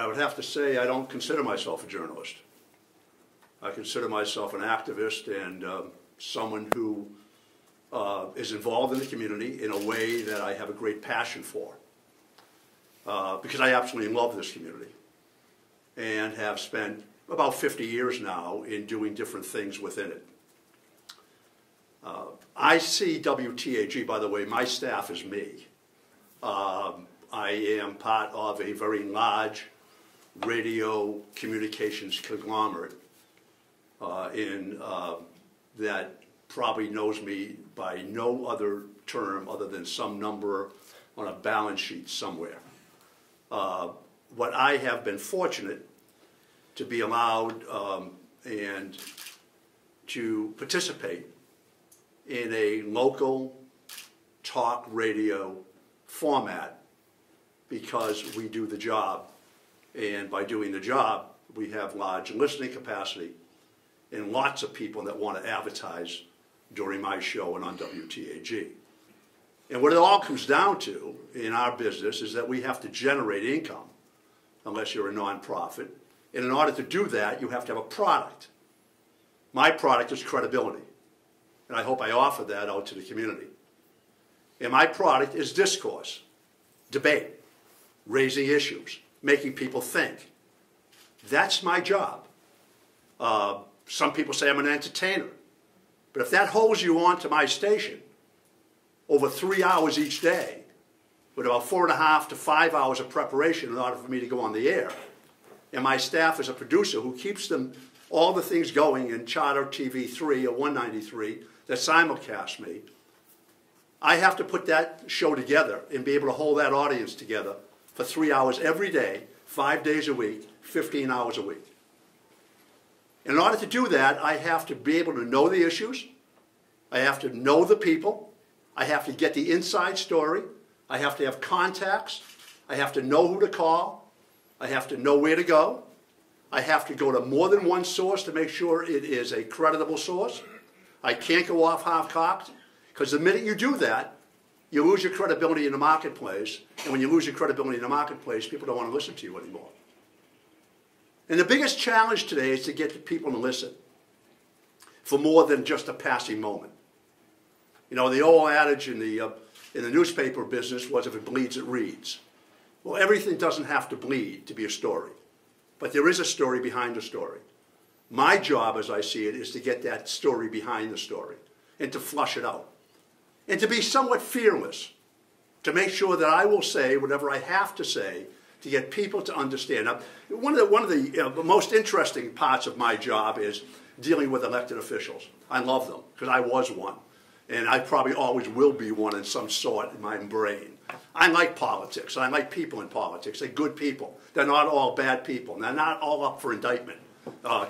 would have to say I don't consider myself a journalist. I consider myself an activist and someone who is involved in the community in a way that I have a great passion for, because I absolutely love this community and have spent about 50 years now in doing different things within it. I see WTAG, by the way, my staff is me. I am part of a very large radio communications conglomerate that probably knows me by no other term other than some number on a balance sheet somewhere. What I have been fortunate to be allowed and to participate in a local talk radio format because we do the job, and by doing the job we have large listening capacity and lots of people that want to advertise during my show and on WTAG. And what it all comes down to in our business is that we have to generate income unless you're a nonprofit, and in order to do that you have to have a product. My product is credibility, and I hope I offer that out to the community. And my product is discourse, debate, raising issues, making people think. That's my job. Some people say I'm an entertainer, but if that holds you on to my station over 3 hours each day, with about 4.5 to 5 hours of preparation in order for me to go on the air, and my staff is a producer who keeps them all the things going in Charter TV 3 or 193 that simulcast me, I have to put that show together and be able to hold that audience together for 3 hours every day, 5 days a week, 15 hours a week. In order to do that, I have to be able to know the issues, I have to know the people, I have to get the inside story, I have to have contacts, I have to know who to call, I have to know where to go, I have to go to more than one source to make sure it is a creditable source. I can't go off half-cocked, because the minute you do that, you lose your credibility in the marketplace, and when you lose your credibility in the marketplace, people don't want to listen to you anymore. And the biggest challenge today is to get the people to listen for more than just a passing moment. You know, the old adage in the newspaper business was, if it bleeds, it reads. Well, everything doesn't have to bleed to be a story, but there is a story behind the story. My job, as I see it, is to get that story behind the story and to flush it out and to be somewhat fearless, to make sure that I will say whatever I have to say to get people to understand. Now, one of the most interesting parts of my job is dealing with elected officials. I love them because I was one, and I probably always will be one in some sort in my brain. I like politics. I like people in politics. They're good people. They're not all bad people. They're not all up for indictment,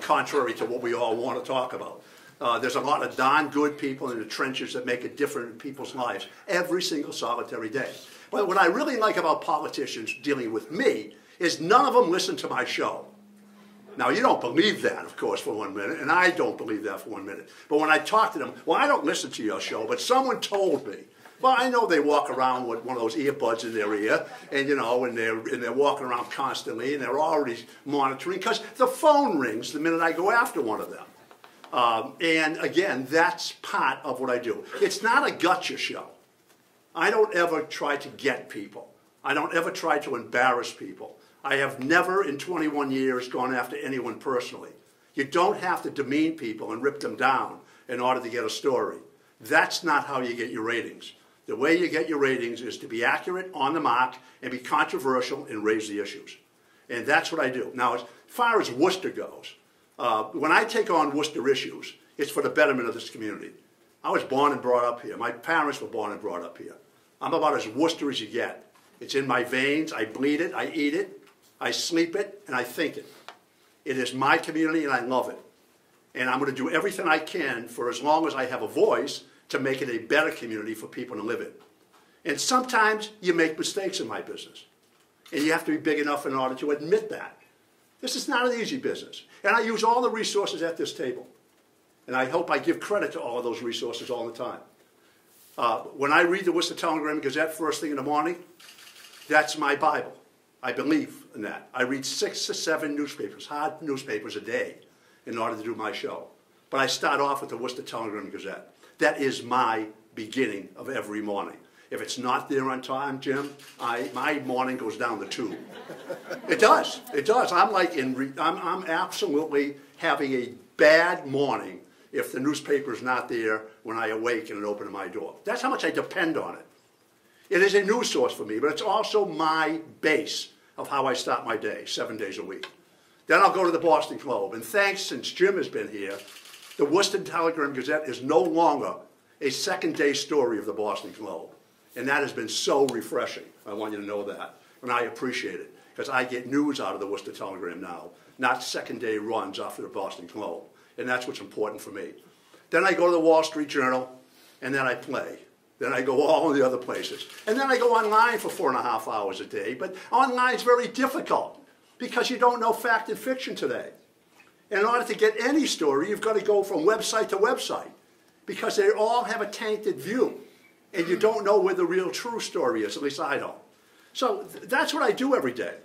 contrary to what we all want to talk about. There's a lot of darn good people in the trenches that make a difference in people's lives every single solitary day. But what I really like about politicians dealing with me is none of them listen to my show. Now, you don't believe that, of course, for 1 minute, and I don't believe that for 1 minute. But when I talk to them, well, I don't listen to your show, but someone told me. Well, I know they walk around with one of those earbuds in their ear, and you know, and they're walking around constantly, and they're already monitoring because the phone rings the minute I go after one of them. And again, that's part of what I do. It's not a gotcha show. I don't ever try to get people. I don't ever try to embarrass people. I have never in 21 years gone after anyone personally. You don't have to demean people and rip them down in order to get a story. That's not how you get your ratings. The way you get your ratings is to be accurate, on the mark, and be controversial and raise the issues. And that's what I do. Now, as far as Worcester goes, when I take on Worcester issues, it's for the betterment of this community. I was born and brought up here. My parents were born and brought up here. I'm about as Worcester as you get. It's in my veins. I bleed it. I eat it. I sleep it, and I think it. It is my community, and I love it. And I'm going to do everything I can for as long as I have a voice to make it a better community for people to live in. And sometimes you make mistakes in my business. And you have to be big enough in order to admit that. This is not an easy business. And I use all the resources at this table. And I hope I give credit to all of those resources all the time. When I read the Worcester Telegram and Gazette first thing in the morning, that's my Bible. I believe in that. I read 6 to 7 newspapers, hard newspapers a day, in order to do my show. But I start off with the Worcester Telegram and Gazette. That is my beginning of every morning. If it's not there on time, Jim, my morning goes down the tube. It does. It does. I'm absolutely having a bad morning if the newspaper's not there when I awaken and open my door. That's how much I depend on it. It is a news source for me, but it's also my base of how I start my day, 7 days a week. Then I'll go to the Boston Globe. And thanks, since Jim has been here, the Worcester Telegram Gazette is no longer a second-day story of the Boston Globe. And that has been so refreshing. I want you to know that. And I appreciate it, because I get news out of the Worcester Telegram now, not second-day runs after the Boston Globe. And that's what's important for me. Then I go to the Wall Street Journal, and then I play. Then I go all the other places. And then I go online for 4.5 hours a day. But online is very difficult, because you don't know fact and fiction today. And in order to get any story, you've got to go from website to website, because they all have a tainted view. And you don't know where the real true story is, at least I don't. So that's what I do every day.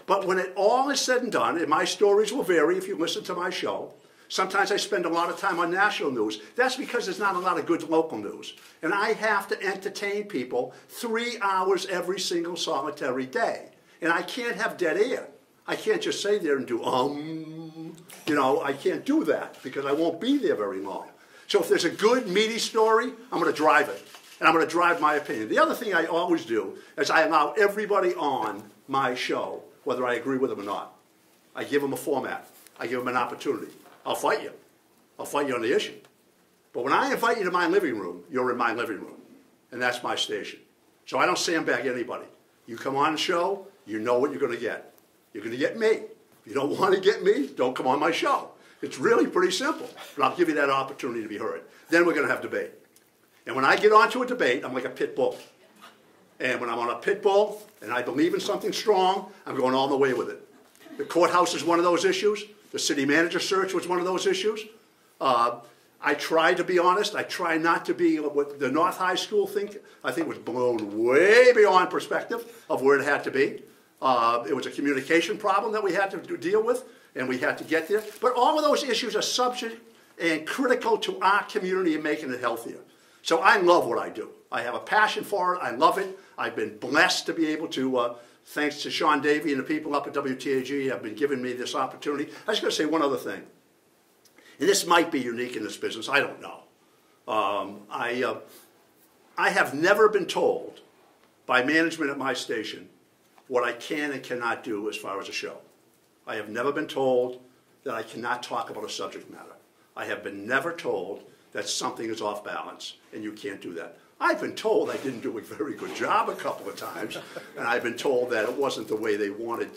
But when it all is said and done, and my stories will vary if you listen to my show, sometimes I spend a lot of time on national news. That's because there's not a lot of good local news. And I have to entertain people 3 hours every single solitary day. And I can't have dead air. I can't just sit there and do, you know, I can't do that because I won't be there very long. So if there's a good, meaty story, I'm going to drive it. And I'm going to drive my opinion. The other thing I always do is I allow everybody on my show, whether I agree with them or not. I give them a format. I give them an opportunity. I'll fight you. I'll fight you on the issue. But when I invite you to my living room, you're in my living room. And that's my station. So I don't sandbag anybody. You come on the show, you know what you're going to get. You're going to get me. If you don't want to get me, don't come on my show. It's really pretty simple. But I'll give you that opportunity to be heard. Then we're going to have debate. And when I get onto a debate, I'm like a pit bull. And when I'm on a pit bull and I believe in something strong, I'm going all the way with it. The courthouse is one of those issues. The city manager search was one of those issues. I try to be honest. I try not to be what the North High School I think was blown way beyond perspective of where it had to be. It was a communication problem that we had to deal with, and we had to get there. But all of those issues are subject and critical to our community and making it healthier. So I love what I do. I have a passion for it. I love it. I've been blessed to be able to, thanks to Sean Davey and the people up at WTAG, have been giving me this opportunity. I was going to say one other thing. And this might be unique in this business. I don't know. I have never been told by management at my station what I can and cannot do as far as a show. I have never been told that I cannot talk about a subject matter. I have been never told that something is off balance and you can't do that. I've been told I didn't do a very good job a couple of times, and I've been told that it wasn't the way they wanted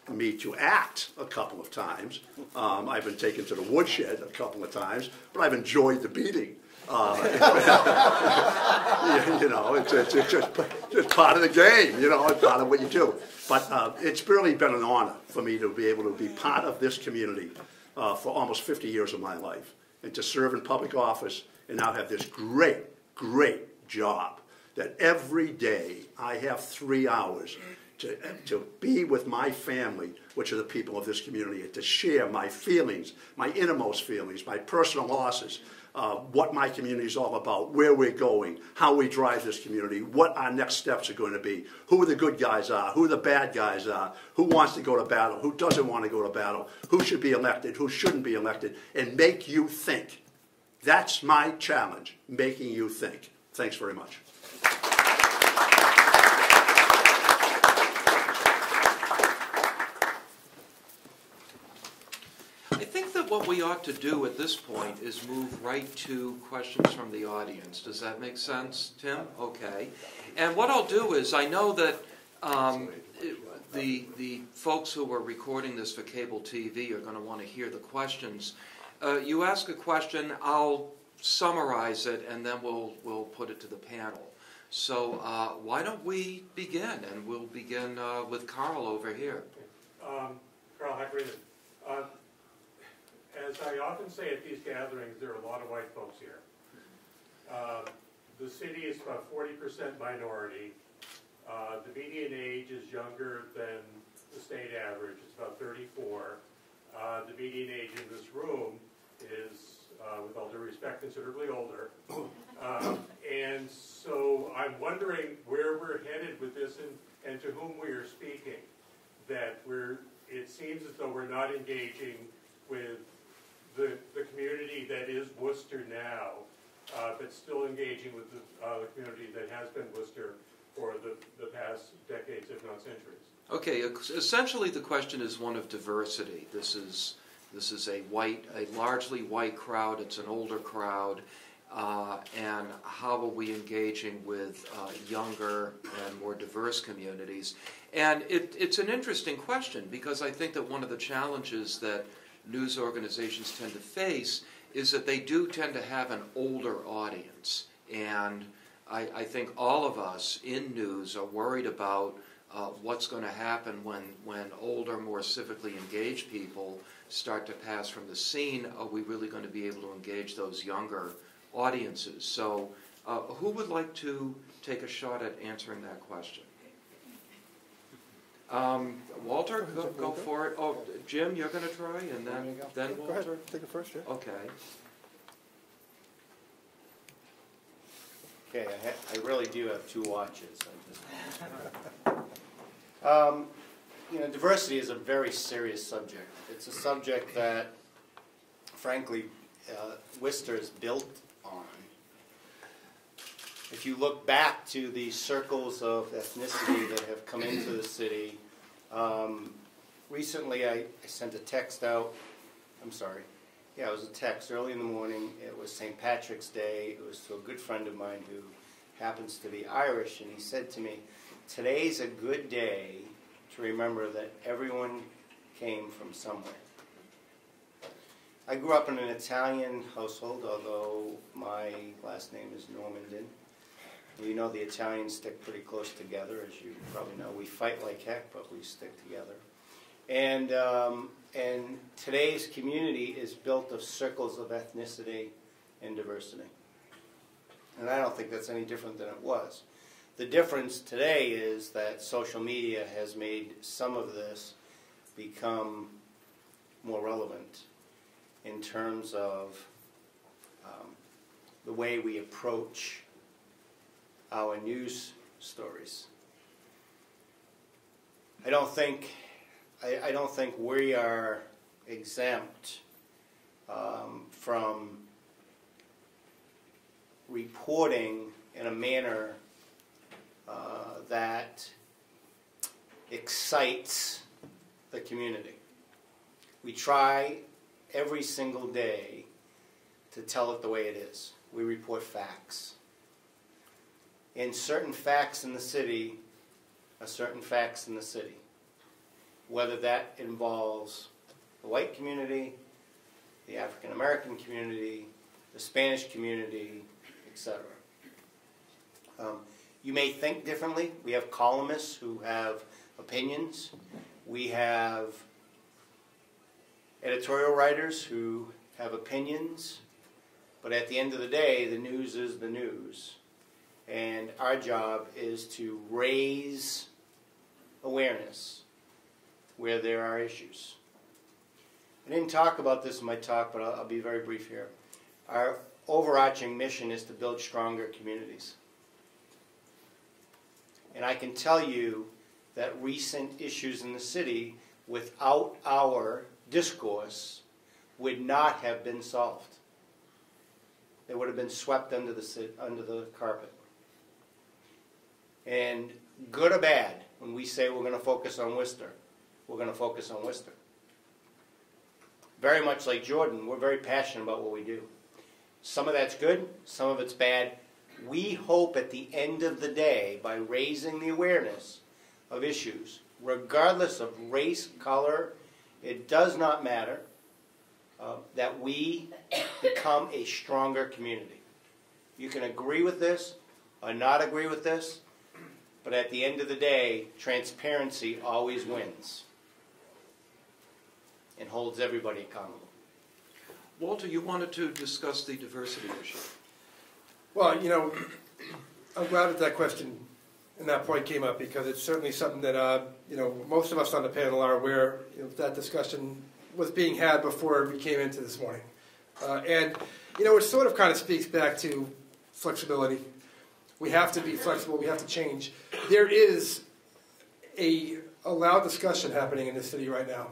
me to act a couple of times. I've been taken to the woodshed a couple of times, but I've enjoyed the beating. You know, it's just part of the game, you know, it's part of what you do. But it's really been an honor for me to be able to be part of this community for almost 50 years of my life, and to serve in public office and now have this great, great job that every day I have 3 hours to be with my family, which are the people of this community, and to share my feelings, my innermost feelings, my personal losses, what my community is all about, where we're going, how we drive this community, what our next steps are going to be, who the good guys are, who the bad guys are, who wants to go to battle, who doesn't want to go to battle, who should be elected, who shouldn't be elected, and make you think. That's my challenge, making you think. Thanks very much. I think that what we ought to do at this point is move right to questions from the audience. Does that make sense, Tim? Okay. And what I'll do is, I know that The folks who are recording this for cable TV are going to want to hear the questions. You ask a question, I'll summarize it, and then we'll put it to the panel. So why don't we begin? And we'll begin with Carl over here. Carl Hydrated. As I often say at these gatherings, there are a lot of white folks here. The city is about 40% minority. The median age is younger than the state average. It's about 34. The median age in this room is, with all due respect, considerably older. And so I'm wondering where we're headed with this and to whom we are speaking. That it seems as though we're not engaging with the community that is Worcester now, but still engaging with the community that has been Worcester for the past decades, if not centuries. Okay, essentially the question is one of diversity. This is a largely white crowd. It's an older crowd, and how are we engaging with younger and more diverse communities? And it's an interesting question, because I think that one of the challenges that news organizations tend to face is that they do tend to have an older audience, and I think all of us in news are worried about what's going to happen when older, more civically engaged people start to pass from the scene. Are we really going to be able to engage those younger audiences? So who would like to take a shot at answering that question? Walter, go for it. Oh, Jim, you're going to try, and then Walter? Go ahead, take it first, yeah. Okay. Okay, I really do have two watches. Diversity is a very serious subject. It's a subject that, frankly, Worcester is built on. If you look back to the circles of ethnicity that have come into the city, recently I sent a text out. I'm sorry. Yeah, it was a text early in the morning. It was St. Patrick's Day. It was to a good friend of mine who happens to be Irish, and he said to me, "Today's a good day to remember that everyone came from somewhere." I grew up in an Italian household, although my last name is Normandin. You know the Italians stick pretty close together, as you probably know. We fight like heck, but we stick together. And today's community is built of circles of ethnicity and diversity. And I don't think that's any different than it was. The difference today is that social media has made some of this become more relevant in terms of the way we approach our news stories. I don't think we are exempt from reporting in a manner that excites the community. We try every single day to tell it the way it is. We report facts. And certain facts in the city are certain facts in the city. Whether that involves the white community, the African American community, the Spanish community, etc. You may think differently. We have columnists who have opinions. We have editorial writers who have opinions. But at the end of the day, the news is the news. And our job is to raise awareness where there are issues. I didn't talk about this in my talk, but I'll be very brief here. Our overarching mission is to build stronger communities. And I can tell you that recent issues in the city, without our discourse, would not have been solved. They would have been swept under the carpet. And good or bad, when we say we're going to focus on Worcester, we're going to focus on Worcester. Very much like Jordan, we're very passionate about what we do. Some of that's good, some of it's bad. We hope at the end of the day, by raising the awareness of issues, regardless of race, color. It does not matter, that we become a stronger community. You can agree with this or not agree with this, but at the end of the day, transparency always wins and holds everybody accountable. Walter, you wanted to discuss the diversity issue. Well, you know, I'm glad that question and that point came up, because it's certainly something that, you know, most of us on the panel are aware, you know, that discussion was being had before we came into this morning. And, you know, it sort of kind of speaks back to flexibility. We have to be flexible. We have to change. There is a loud discussion happening in the city right now.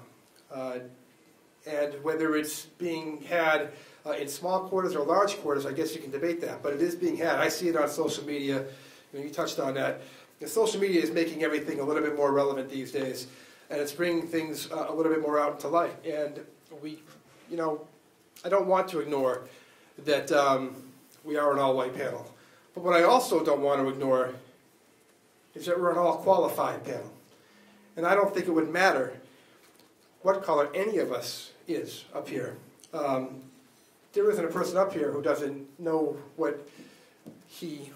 And whether it's being had in small quarters or large quarters, I guess you can debate that. But it is being had. I see it on social media. I mean, you touched on that. And social media is making everything a little bit more relevant these days. And it's bringing things a little bit more out into light. And we, you know, I don't want to ignore that we are an all-white panel. But what I also don't want to ignore is that we're an all-qualified panel. And I don't think it would matter what color any of us is up here. There isn't a person up here who doesn't know what he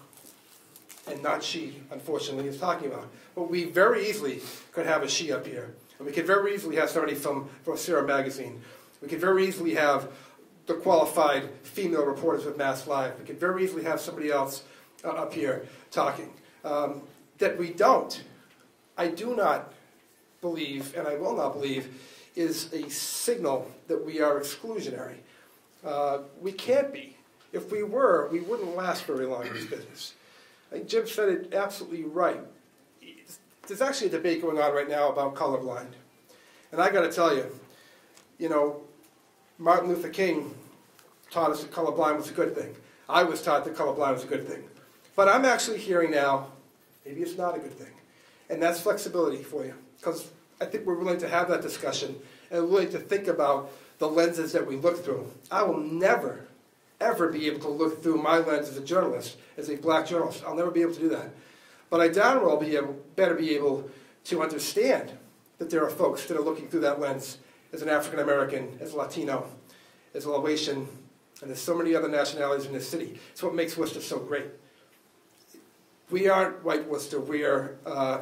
and not she, unfortunately, is talking about. But we very easily could have a she up here. And we could very easily have somebody from Sarah Magazine. We could very easily have the qualified female reporters with Mass Live. We could very easily have somebody else up here talking. That we don't, I do not believe, and I will not believe, is a signal that we are exclusionary. We can't be. If we were, we wouldn't last very long in this business. I think Jim said it absolutely right. There's actually a debate going on right now about colorblind. And I got to tell you, you know, Martin Luther King taught us that colorblind was a good thing. I was taught that colorblind was a good thing. But I'm actually hearing now, maybe it's not a good thing. And that's flexibility for you. Because I think we're willing to have that discussion and willing to think about the lenses that we look through. I will never, ever be able to look through my lens as a journalist, as a black journalist. I'll never be able to do that. But I darn well better be able to understand that there are folks that are looking through that lens as an African American, as a Latino, as a Laotian, and there's so many other nationalities in this city. It's what makes Worcester so great. We aren't white Worcester. We are a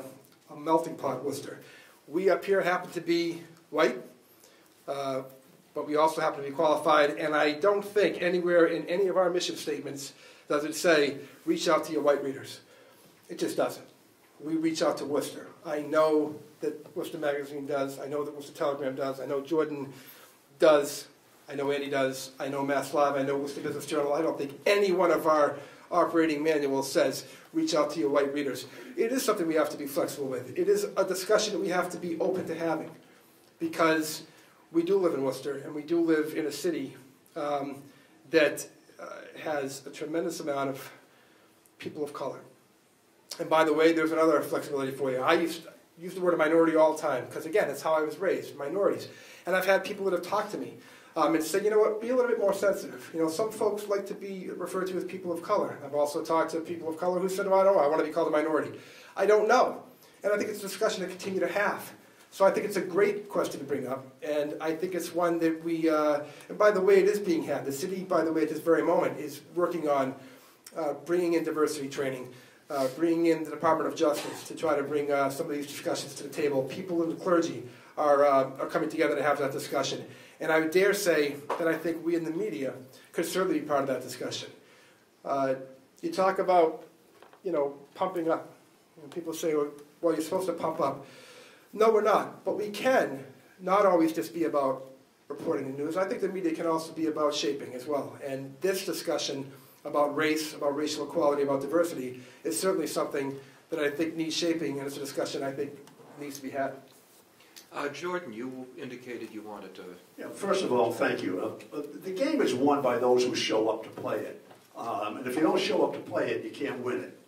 melting pot Worcester. We up here happen to be white, but we also happen to be qualified, and I don't think anywhere in any of our mission statements does it say, reach out to your white readers. It just doesn't. We reach out to Worcester. I know that Worcester Magazine does. I know that Worcester Telegram does. I know Jordan does. I know Andy does. I know Mass Live. I know Worcester Business Journal. I don't think any one of our operating manuals says, reach out to your white readers. It is something we have to be flexible with. It is a discussion that we have to be open to having, because we do live in Worcester, and we do live in a city that has a tremendous amount of people of color. And by the way, there's another flexibility for you. I use the word minority all the time, because again, that's how I was raised, minorities. And I've had people that have talked to me and said, you know what, be a little bit more sensitive. You know, some folks like to be referred to as people of color. I've also talked to people of color who said, well, I don't know, I want to be called a minority. I don't know. And I think it's a discussion to continue to have. So I think it's a great question to bring up, and I think it's one that we, and by the way, it is being had. The city, by the way, at this very moment, is working on bringing in diversity training, bringing in the Department of Justice to try to bring some of these discussions to the table. People in the clergy are coming together to have that discussion. And I would dare say that I think we in the media could certainly be part of that discussion. You talk about, you know, pumping up. And people say, well, you're supposed to pump up. No, we're not. But we can not always just be about reporting the news. I think the media can also be about shaping as well. And this discussion about race, about racial equality, about diversity is certainly something that I think needs shaping, and it's a discussion I think needs to be had. Jordan, you indicated you wanted to... Yeah, first of all, thank you. The game is won by those who show up to play it. And if you don't show up to play it, you can't win it.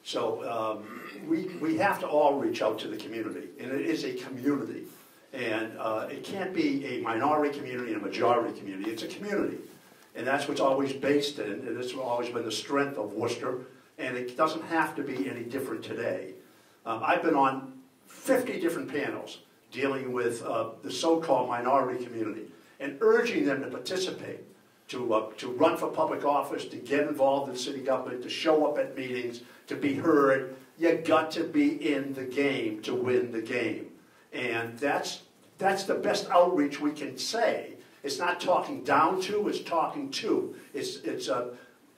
So we have to all reach out to the community, and it is a community. And it can't be a minority community and a majority community. It's a community. And that's what's always based in, and it's always been the strength of Worcester, and it doesn't have to be any different today. I've been on 50 different panels dealing with the so-called minority community and urging them to participate, to run for public office, to get involved in city government, to show up at meetings, to be heard. You got to be in the game to win the game. And that's the best outreach we can say. It's not talking down to, it's talking to. It's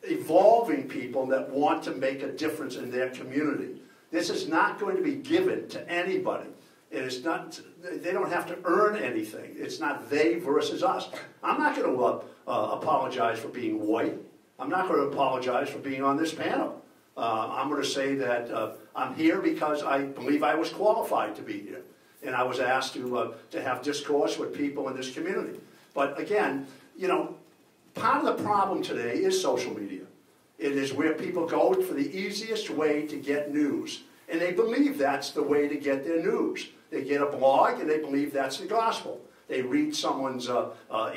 evolving people that want to make a difference in their community. This is not going to be given to anybody. It is not, they don't have to earn anything. It's not they versus us. I'm not going to apologize for being white. I'm not going to apologize for being on this panel. I'm going to say that I'm here because I believe I was qualified to be here. And I was asked to have discourse with people in this community. But again, you know, part of the problem today is social media. It is where people go for the easiest way to get news. And they believe that's the way to get their news. They get a blog and they believe that's the gospel. They read someone's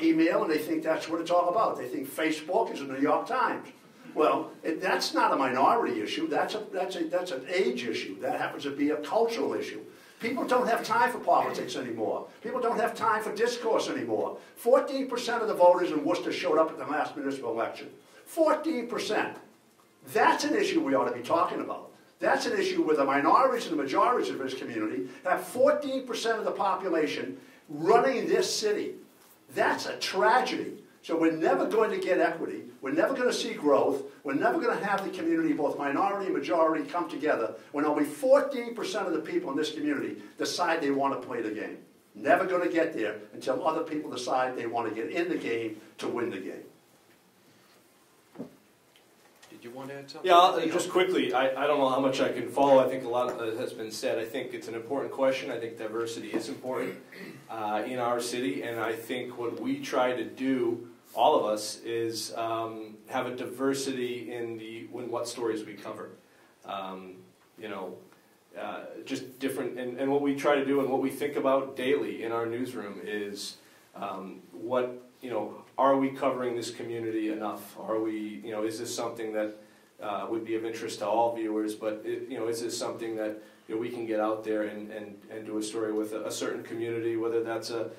email and they think that's what it's all about. They think Facebook is the New York Times. Well, that's not a minority issue. That's an age issue. That happens to be a cultural issue. People don't have time for politics anymore. People don't have time for discourse anymore. 14% of the voters in Worcester showed up at the last municipal election. 14%. That's an issue we ought to be talking about. That's an issue where the minorities and the majorities of this community have 14% of the population running this city. That's a tragedy. So we're never going to get equity. We're never going to see growth. We're never going to have the community, both minority and majority, come together when only 14% of the people in this community decide they want to play the game. Never going to get there until other people decide they want to get in the game to win the game. Did you want to add something? Yeah, just quickly, I don't know how much I can follow. I think a lot has been said. I think it's an important question. I think diversity is important in our city, and I think what we try to do, all of us, is have a diversity in what stories we cover. Just different, and what we try to do and what we think about daily in our newsroom is are we covering this community enough? Are we, is this something that would be of interest to all viewers? But is this something that we can get out there and do a story with a certain community, whether that's a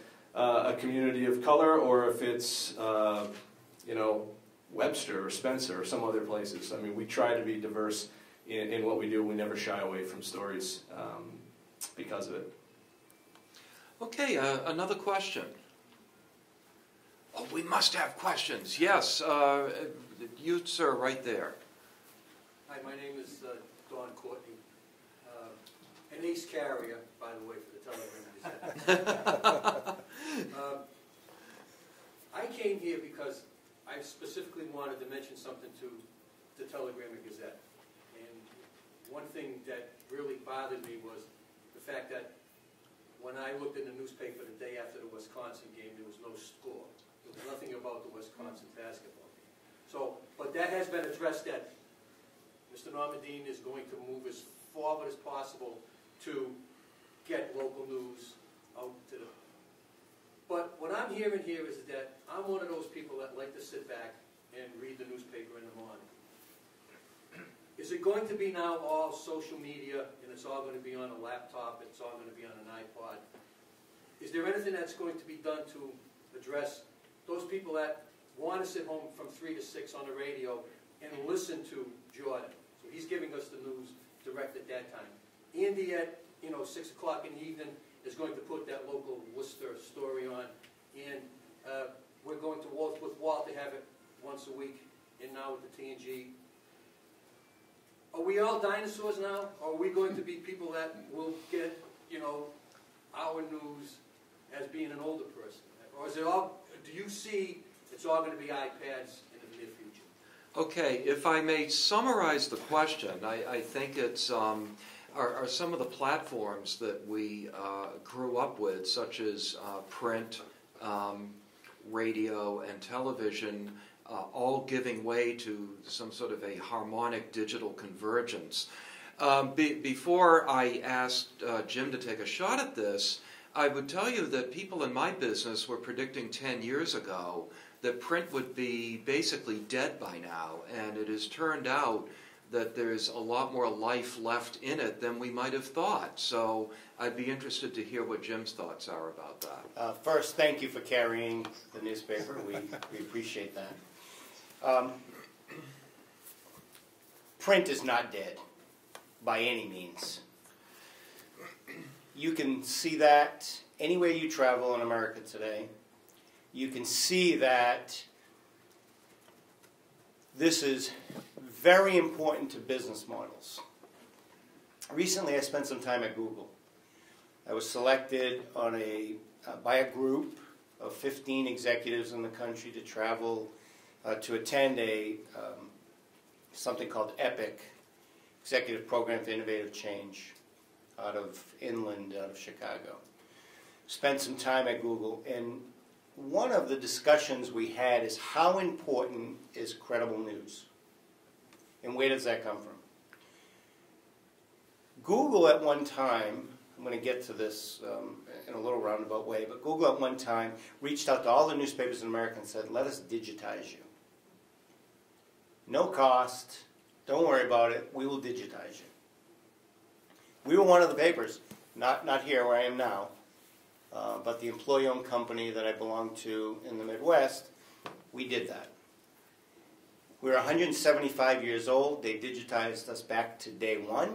community of color or if it's Webster or Spencer or some other places. I mean, we try to be diverse in what we do. We never shy away from stories because of it. Okay, another question. Oh, we must have questions. Yes, you, sir, right there. Hi, my name is Don Courtney. An ace carrier, by the way, for the Telegram Gazette. I came here because I specifically wanted to mention something to the Telegram Gazette. And one thing that really bothered me was the fact that when I looked in the newspaper the day after the Wisconsin game, there was no score. There was nothing about the Wisconsin basketball game. So, but that has been addressed, that Mr. Normandin is going to move as forward as possible to get local news out to the... But what I'm hearing here is that I'm one of those people that like to sit back and read the newspaper in the morning. Is it going to be now all social media, and it's all going to be on a laptop, it's all going to be on an iPod? Is there anything that's going to be done to address those people that want to sit home from 3 to 6 on the radio and listen to Jordan? So he's giving us the news direct at that time. Andy at 6 o'clock in the evening is going to put that local Worcester story on, and we're going to with Walt to have it once a week, and now with the TNG. Are we all dinosaurs now? Or are we going to be people that will get, our news as being an older person? Or is it all, do you see it's all going to be iPads in the near future? Okay, if I may summarize the question, I think it's are some of the platforms that we grew up with, such as print, radio, and television, all giving way to some sort of a harmonic digital convergence. Before I asked Jim to take a shot at this, I would tell you that people in my business were predicting 10 years ago that print would be basically dead by now, and it has turned out that there's a lot more life left in it than we might have thought. So I'd be interested to hear what Jim's thoughts are about that. First, thank you for carrying the newspaper. We appreciate that. Print is not dead by any means. You can see that anywhere you travel in America today. You can see that this is very important to business models. Recently, I spent some time at Google. I was selected on by a group of 15 executives in the country to travel to attend something called EPIC, Executive Program for Innovative Change, out of Chicago. Spent some time at Google, and one of the discussions we had is how important is credible news? And where does that come from? Google at one time, I'm going to get to this in a little roundabout way, but Google at one time reached out to all the newspapers in America and said, let us digitize you. No cost, don't worry about it, we will digitize you. We were one of the papers, not here where I am now, but the employee-owned company that I belong to in the Midwest, we did that. We were 175 years old. They digitized us back to day one.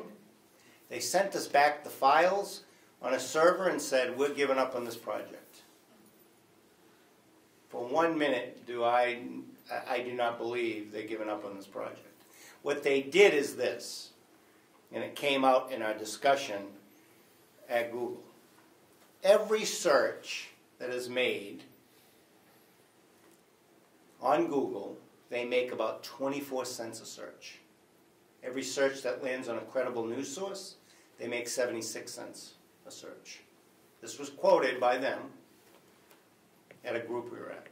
They sent us back the files on a server and said, we're giving up on this project. For 1 minute, I do not believe they're giving up on this project. What they did is this, and it came out in our discussion at Google. Every search that is made on Google, they make about 24 cents a search. Every search that lands on a credible news source, they make 76 cents a search. This was quoted by them at a group we were at.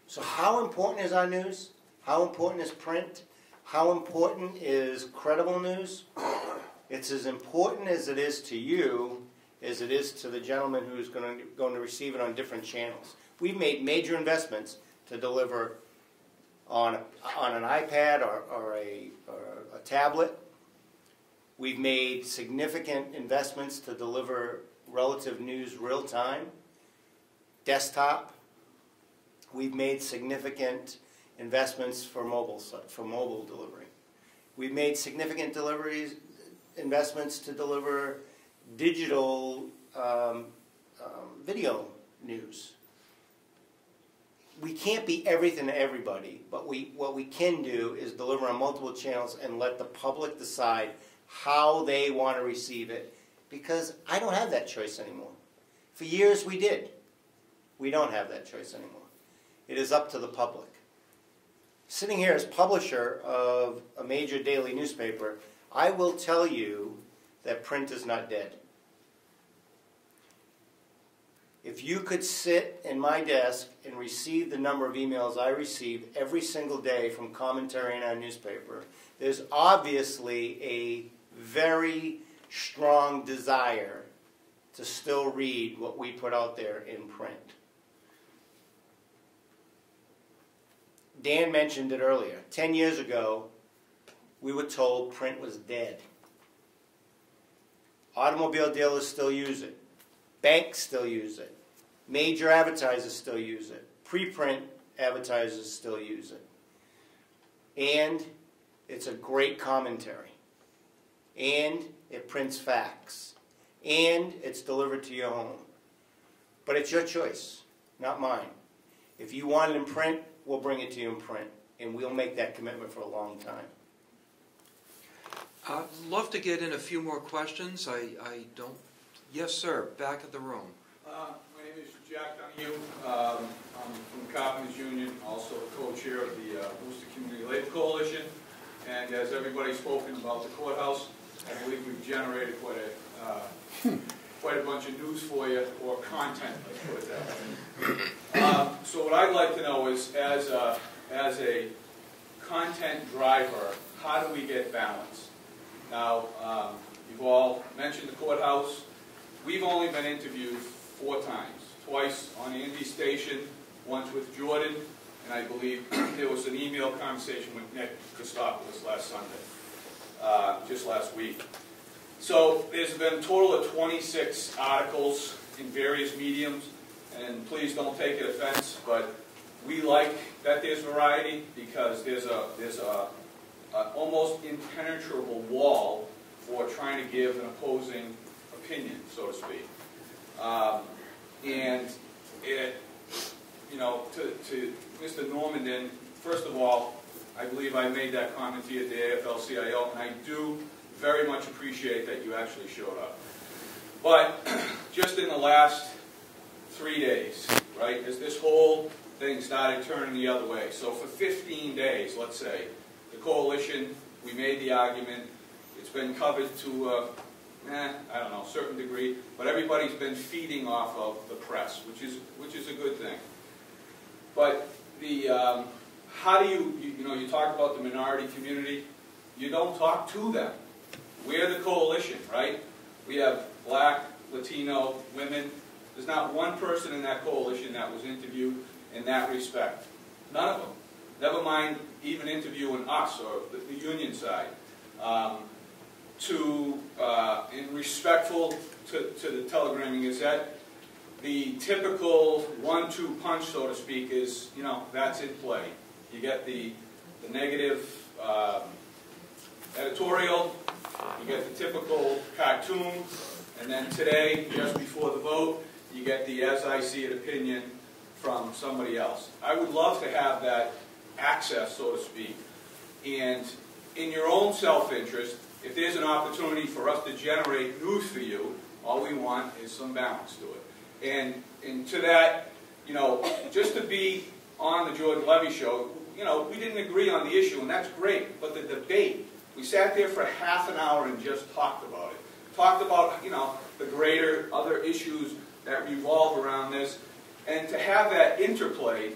So how important is our news? How important is print? How important is credible news? It's as important as it is to you as it is to the gentleman who's going to receive it on different channels. We've made major investments to deliver on an iPad or a tablet. We've made significant investments to deliver relative news real time, desktop. We've made significant investments for mobile delivery. We've made significant investments to deliver digital video news. We can't be everything to everybody, but what we can do is deliver on multiple channels and let the public decide how they want to receive it, because I don't have that choice anymore. For years we did. We don't have that choice anymore. It is up to the public. Sitting here as publisher of a major daily newspaper, I will tell you that print is not dead. If you could sit in my desk and receive the number of emails I receive every single day from commentary in our newspaper, there's obviously a very strong desire to still read what we put out there in print. Dan mentioned it earlier. 10 years ago, we were told print was dead. Automobile dealers still use it. Banks still use it. Major advertisers still use it. Preprint advertisers still use it. And it's a great commentary. And it prints facts. And it's delivered to your home. But it's your choice, not mine. If you want it in print, we'll bring it to you in print. And we'll make that commitment for a long time. I'd love to get in a few more questions. I don't... Yes, sir. Back of the room. My name is Jack Donahue. I'm from the Carpenters Union, also co-chair of the Worcester Community Labor Coalition. And as everybody's spoken about the courthouse, I believe we've generated quite a bunch of news for you, or content, let's put it that way. So what I'd like to know is, as a content driver, how do we get balance? Now, you've all mentioned the courthouse. We've only been interviewed 4 times. Twice on Andy's station, once with Jordan, and I believe there was an email conversation with Nick Kostopoulos last Sunday. just last week. So there's been a total of 26 articles in various mediums, and please don't take it offense, but we like that there's variety because there's a almost impenetrable wall for trying to give an opposing opinion, so to speak. And it, to Mr. Normandin, first of all, I believe I made that comment to you at the AFL-CIO, and I do very much appreciate that you actually showed up. But just in the last 3 days, right, as this whole thing started turning the other way. So for 15 days, let's say, the coalition, we made the argument, it's been covered to I don't know, a certain degree, but everybody's been feeding off of the press, which is a good thing. But the how do you talk about the minority community, you don't talk to them. We're the coalition, right? We have black, Latino, women. There's not one person in that coalition that was interviewed in that respect. None of them. Never mind even interviewing us or the union side. And respectful to the Telegramming Gazette, the typical 1-2 punch, so to speak, is, that's in play. You get the negative editorial, you get the typical cartoon, and then today, just before the vote, you get the as I see it opinion from somebody else. I would love to have that access, so to speak, and in your own self-interest, if there's an opportunity for us to generate news for you, all we want is some balance to it. And to that, just to be on the Jordan Levy show, we didn't agree on the issue, and that's great, but the debate, we sat there for half an hour and just talked about it. Talked about, the greater other issues that revolve around this, and to have that interplay,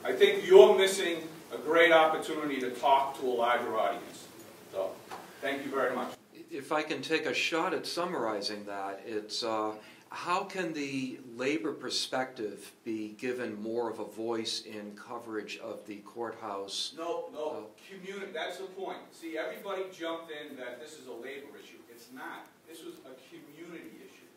I think you're missing a great opportunity to talk to a larger audience. So, thank you very much. If I can take a shot at summarizing that, it's how can the labor perspective be given more of a voice in coverage of the courthouse? No, community, that's the point. See, everybody jumped in that this is a labor issue. It's not. This was a community issue.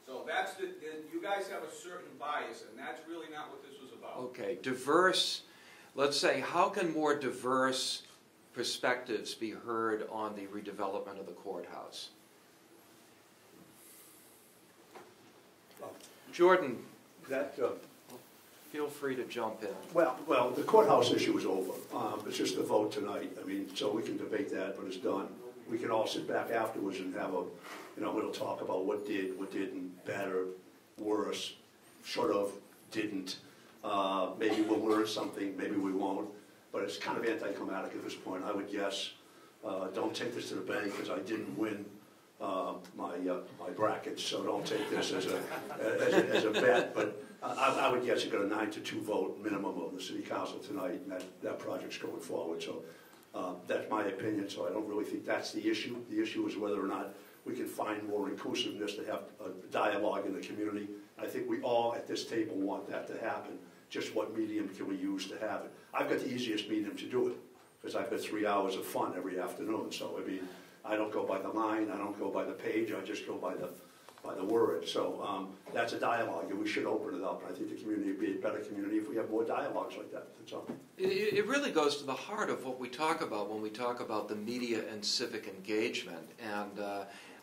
So that's you guys have a certain bias, and that's really not what this was about. Okay, diverse, let's say, how can more diverse perspectives be heard on the redevelopment of the courthouse? Jordan, feel free to jump in. Well, the courthouse issue is over. It's just a vote tonight. I mean, so we can debate that, but it's done. We can all sit back afterwards and have a, we'll talk about what didn't, better, worse, sort of didn't. Maybe we'll learn something, maybe we won't. But it's kind of anticlimactic at this point. I would guess, don't take this to the bank because I didn't win my brackets, so don't take this as a bet. But I would guess you got a 9-2 vote minimum of the city council tonight, and that project's going forward. So that's my opinion. So I don't really think that's the issue. The issue is whether or not we can find more inclusiveness to have a dialogue in the community. I think we all at this table want that to happen. Just what medium can we use to have it? I've got the easiest medium to do it because I've got 3 hours of fun every afternoon. So I mean, I don't go by the line, I don't go by the page, I just go by the word. So that's a dialogue, and we should open it up. I think the community would be a better community if we have more dialogues like that. That's all. It really goes to the heart of what we talk about when we talk about the media and civic engagement. And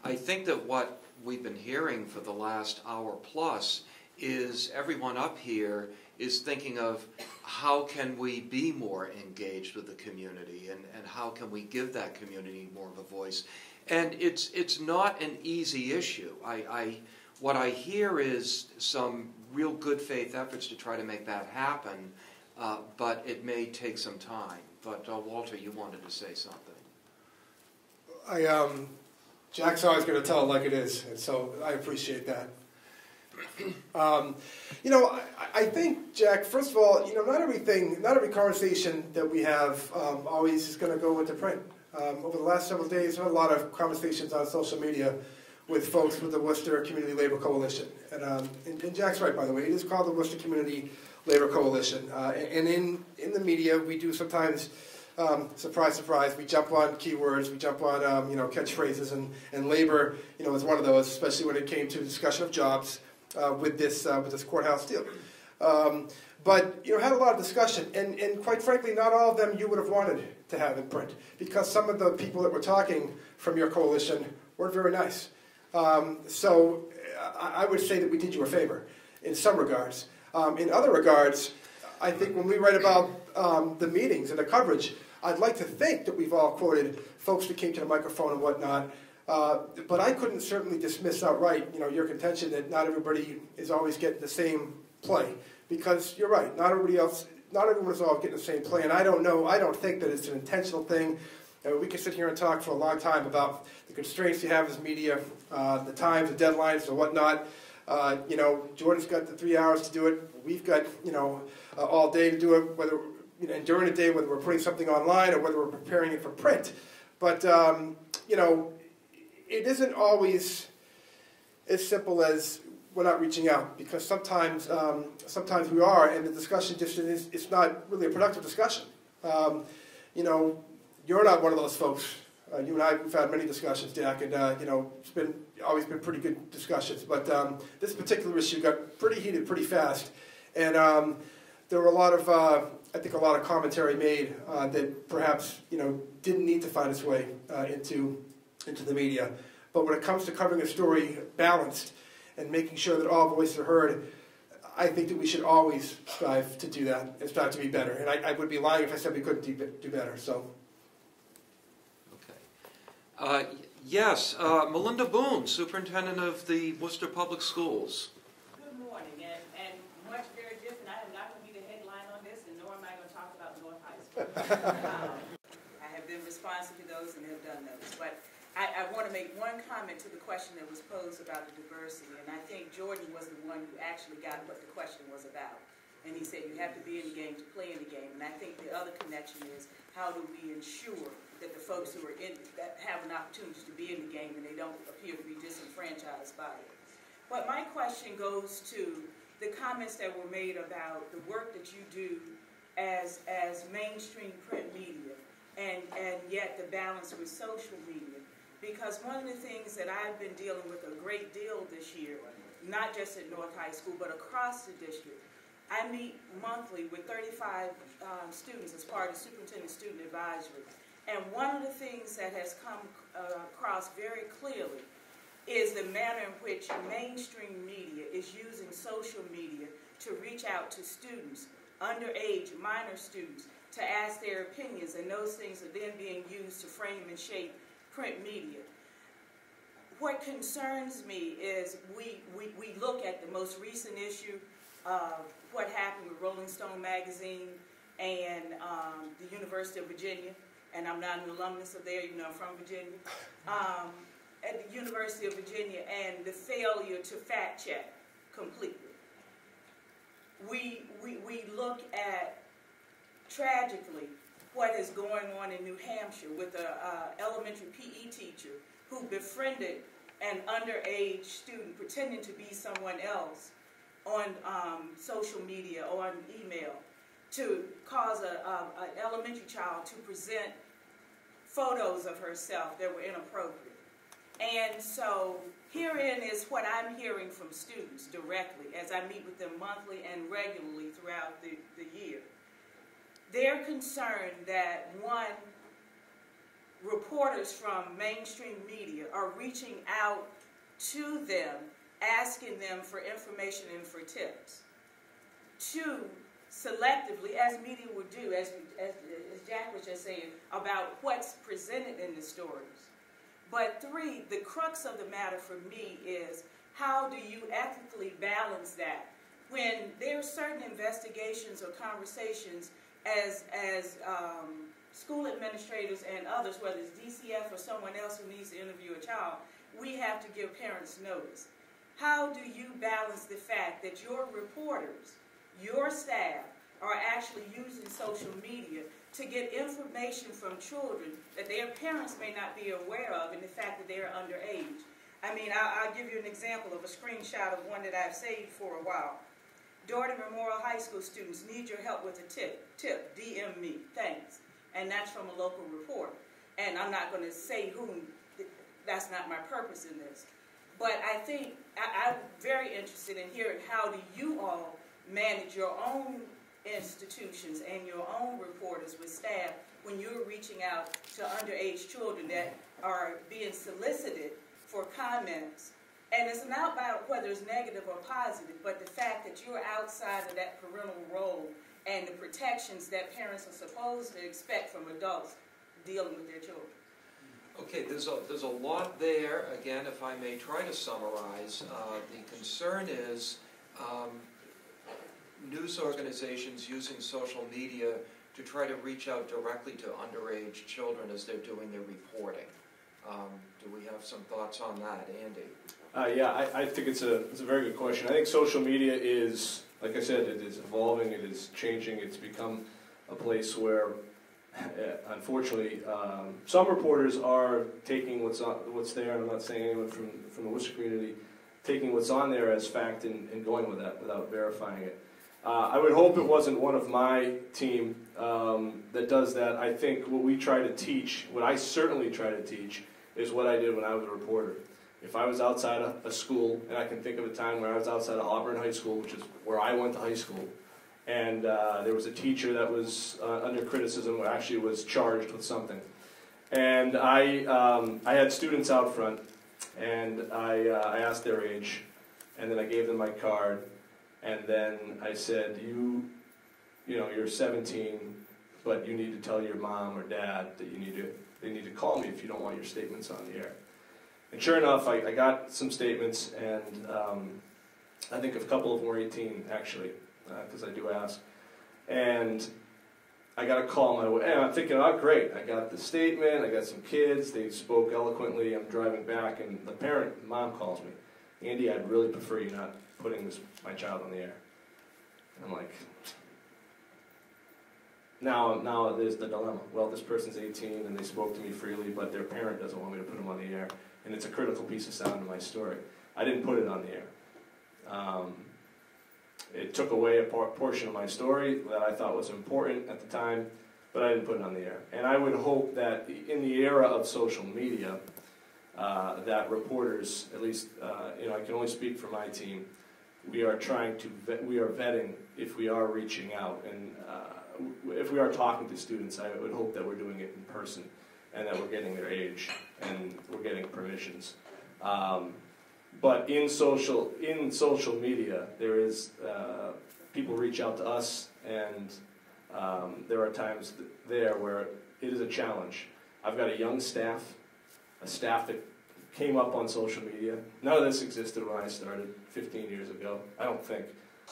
I think that what we've been hearing for the last hour plus is everyone up here is thinking of how can we be more engaged with the community and how can we give that community more of a voice. And it's not an easy issue. What I hear is some real good faith efforts to try to make that happen, but it may take some time. But Walter, you wanted to say something. Jack's always going to tell it like it is, and so I appreciate that. I think, Jack, first of all, not every conversation that we have always is going to go with the print. Over the last several days, I've had a lot of conversations on social media with folks with the Worcester Community Labor Coalition. And Jack's right, by the way, it is called the Worcester Community Labor Coalition. And in the media, we do sometimes surprise, surprise, we jump on keywords, we jump on catchphrases, and labor, is one of those, especially when it came to discussion of jobs with this courthouse deal. But had a lot of discussion, and quite frankly, not all of them you would have wanted to have in print, because some of the people that were talking from your coalition weren't very nice. So I would say that we did you a favor in some regards. In other regards, I think when we write about the meetings and the coverage, I'd like to think that we've all quoted folks that came to the microphone and whatnot, but I couldn't certainly dismiss outright, your contention that not everybody is always getting the same play, because you're right, not everyone is all getting the same play, and I don't think that it's an intentional thing. We can sit here and talk for a long time about the constraints you have as media, the times, the deadlines, and whatnot. Jordan's got the 3 hours to do it. We've got, all day to do it, whether and during the day, whether we're putting something online or whether we're preparing it for print. But, it isn't always as simple as we're not reaching out, because sometimes we are, and the discussion just it's not really a productive discussion. You're not one of those folks. You and I, we've had many discussions, Jack, and it's always been pretty good discussions. But this particular issue got pretty heated pretty fast, and there were a lot of commentary made that perhaps didn't need to find its way into the media. But when it comes to covering a story balanced and making sure that all voices are heard, I think that we should always strive to do that and strive to be better. And I would be lying if I said we couldn't do better. So. Okay. Yes, Melinda Boone, Superintendent of the Worcester Public Schools. Good morning, and much very different. I am not going to be the headline on this, and nor am I going to talk about North High School. I have been responsive to those and have done those. But I want to make one comment to the question that was posed about the diversity, and I think Jordan was the one who actually got what the question was about. And he said you have to be in the game to play in the game. And I think the other connection is how do we ensure that the folks who are that have an opportunity to be in the game and they don't appear to be disenfranchised by it. But my question goes to the comments that were made about the work that you do as mainstream print media and yet the balance with social media. Because one of the things that I've been dealing with a great deal this year, not just at North High School, but across the district, I meet monthly with 35 students as part of Superintendent Student Advisory. And one of the things that has come across very clearly is the manner in which mainstream media is using social media to reach out to students, underage, minor students, to ask their opinions, and those things are then being used to frame and shape print media. What concerns me is we look at the most recent issue of what happened with Rolling Stone magazine and the University of Virginia, and I'm not an alumnus of there, even though I'm from Virginia, at the University of Virginia, and the failure to fact check completely. We look at, tragically, what is going on in New Hampshire with an elementary PE teacher who befriended an underage student pretending to be someone else on social media or on email to cause an elementary child to present photos of herself that were inappropriate. And so herein is what I'm hearing from students directly as I meet with them monthly and regularly throughout the year. They're concerned that, one, reporters from mainstream media are reaching out to them, asking them for information and for tips. Two, selectively, as media would do, as Jack was just saying, about what's presented in the stories. But three, the crux of the matter for me is how do you ethically balance that when there are certain investigations or conversations as school administrators and others, whether it's DCF or someone else who needs to interview a child, we have to give parents notice. How do you balance the fact that your reporters, your staff, are actually using social media to get information from children that their parents may not be aware of, and the fact that they are underage? I mean, I'll give you an example of a screenshot of one that I've saved for a while. Daughter Memorial High School students need your help with a tip. DM me, thanks. and that's from a local reporter. And I'm not going to say whom, that's not my purpose in this. But I think I'm very interested in hearing how do you all manage your own institutions and your own reporters with staff when you're reaching out to underage children that are being solicited for comments. And it's not about whether it's negative or positive, but the fact that you're outside of that parental role and the protections that parents are supposed to expect from adults dealing with their children. Okay, there's a lot there. Again, if I may try to summarize, the concern is news organizations using social media to try to reach out directly to underage children as they're doing their reporting. Do we have some thoughts on that, Andy? Yeah, I think it's a very good question. I think social media is, like I said, it is evolving, it is changing, it's become a place where, unfortunately, some reporters are taking what's there, and I'm not saying anyone from the Worcester community, taking what's on there as fact and going with that without verifying it. I would hope it wasn't one of my team that does that. I think what we try to teach, what I certainly try to teach, is what I did when I was a reporter. If I was outside a school, and I can think of a time where I was outside of Auburn High School, which is where I went to high school, and there was a teacher that was under criticism, or actually was charged with something. And I had students out front, and I asked their age, and then I gave them my card, and then I said, you're 17, but you need to tell your mom or dad that they need to call me if you don't want your statements on the air. And sure enough, I got some statements, and I think a couple of them were 18, actually, because I do ask. And I got a call my way, and I'm thinking, oh, great, I got the statement, I got some kids, they spoke eloquently, I'm driving back, and the mom calls me. Andy, I'd really prefer you not putting my child on the air. And I'm like, now there's the dilemma. Well, this person's 18, and they spoke to me freely, but their parent doesn't want me to put them on the air. And it's a critical piece of sound in my story. I didn't put it on the air. It took away a portion of my story that I thought was important at the time, but I didn't put it on the air. And I would hope that in the era of social media, that reporters, at least, I can only speak for my team, we are vetting if we are reaching out, and if we are talking to students, I would hope that we're doing it in person, and that we're getting their age, and we're getting permissions. But in social media, there is people reach out to us, and there are times there where it is a challenge. I've got a young staff, a staff that came up on social media. None of this existed when I started 15 years ago. I don't think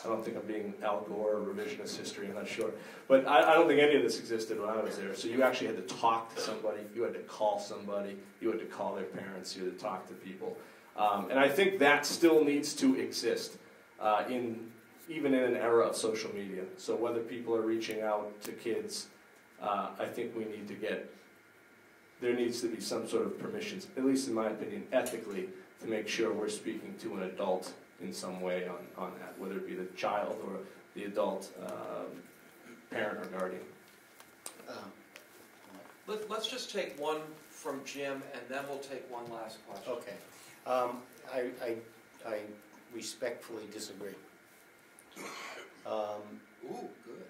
I'm being Al Gore or revisionist history, I'm not sure. But I don't think any of this existed when I was there. So you actually had to talk to somebody, you had to call somebody, you had to call their parents, you had to talk to people. And I think that still needs to exist, even in an era of social media. So whether people are reaching out to kids, I think there needs to be some sort of permissions, at least in my opinion, ethically, to make sure we're speaking to an adult in some way on that, whether it be the child or the adult parent or guardian. Let's just take one from Jim, and then we'll take one last question. Okay. I respectfully disagree. Ooh, good.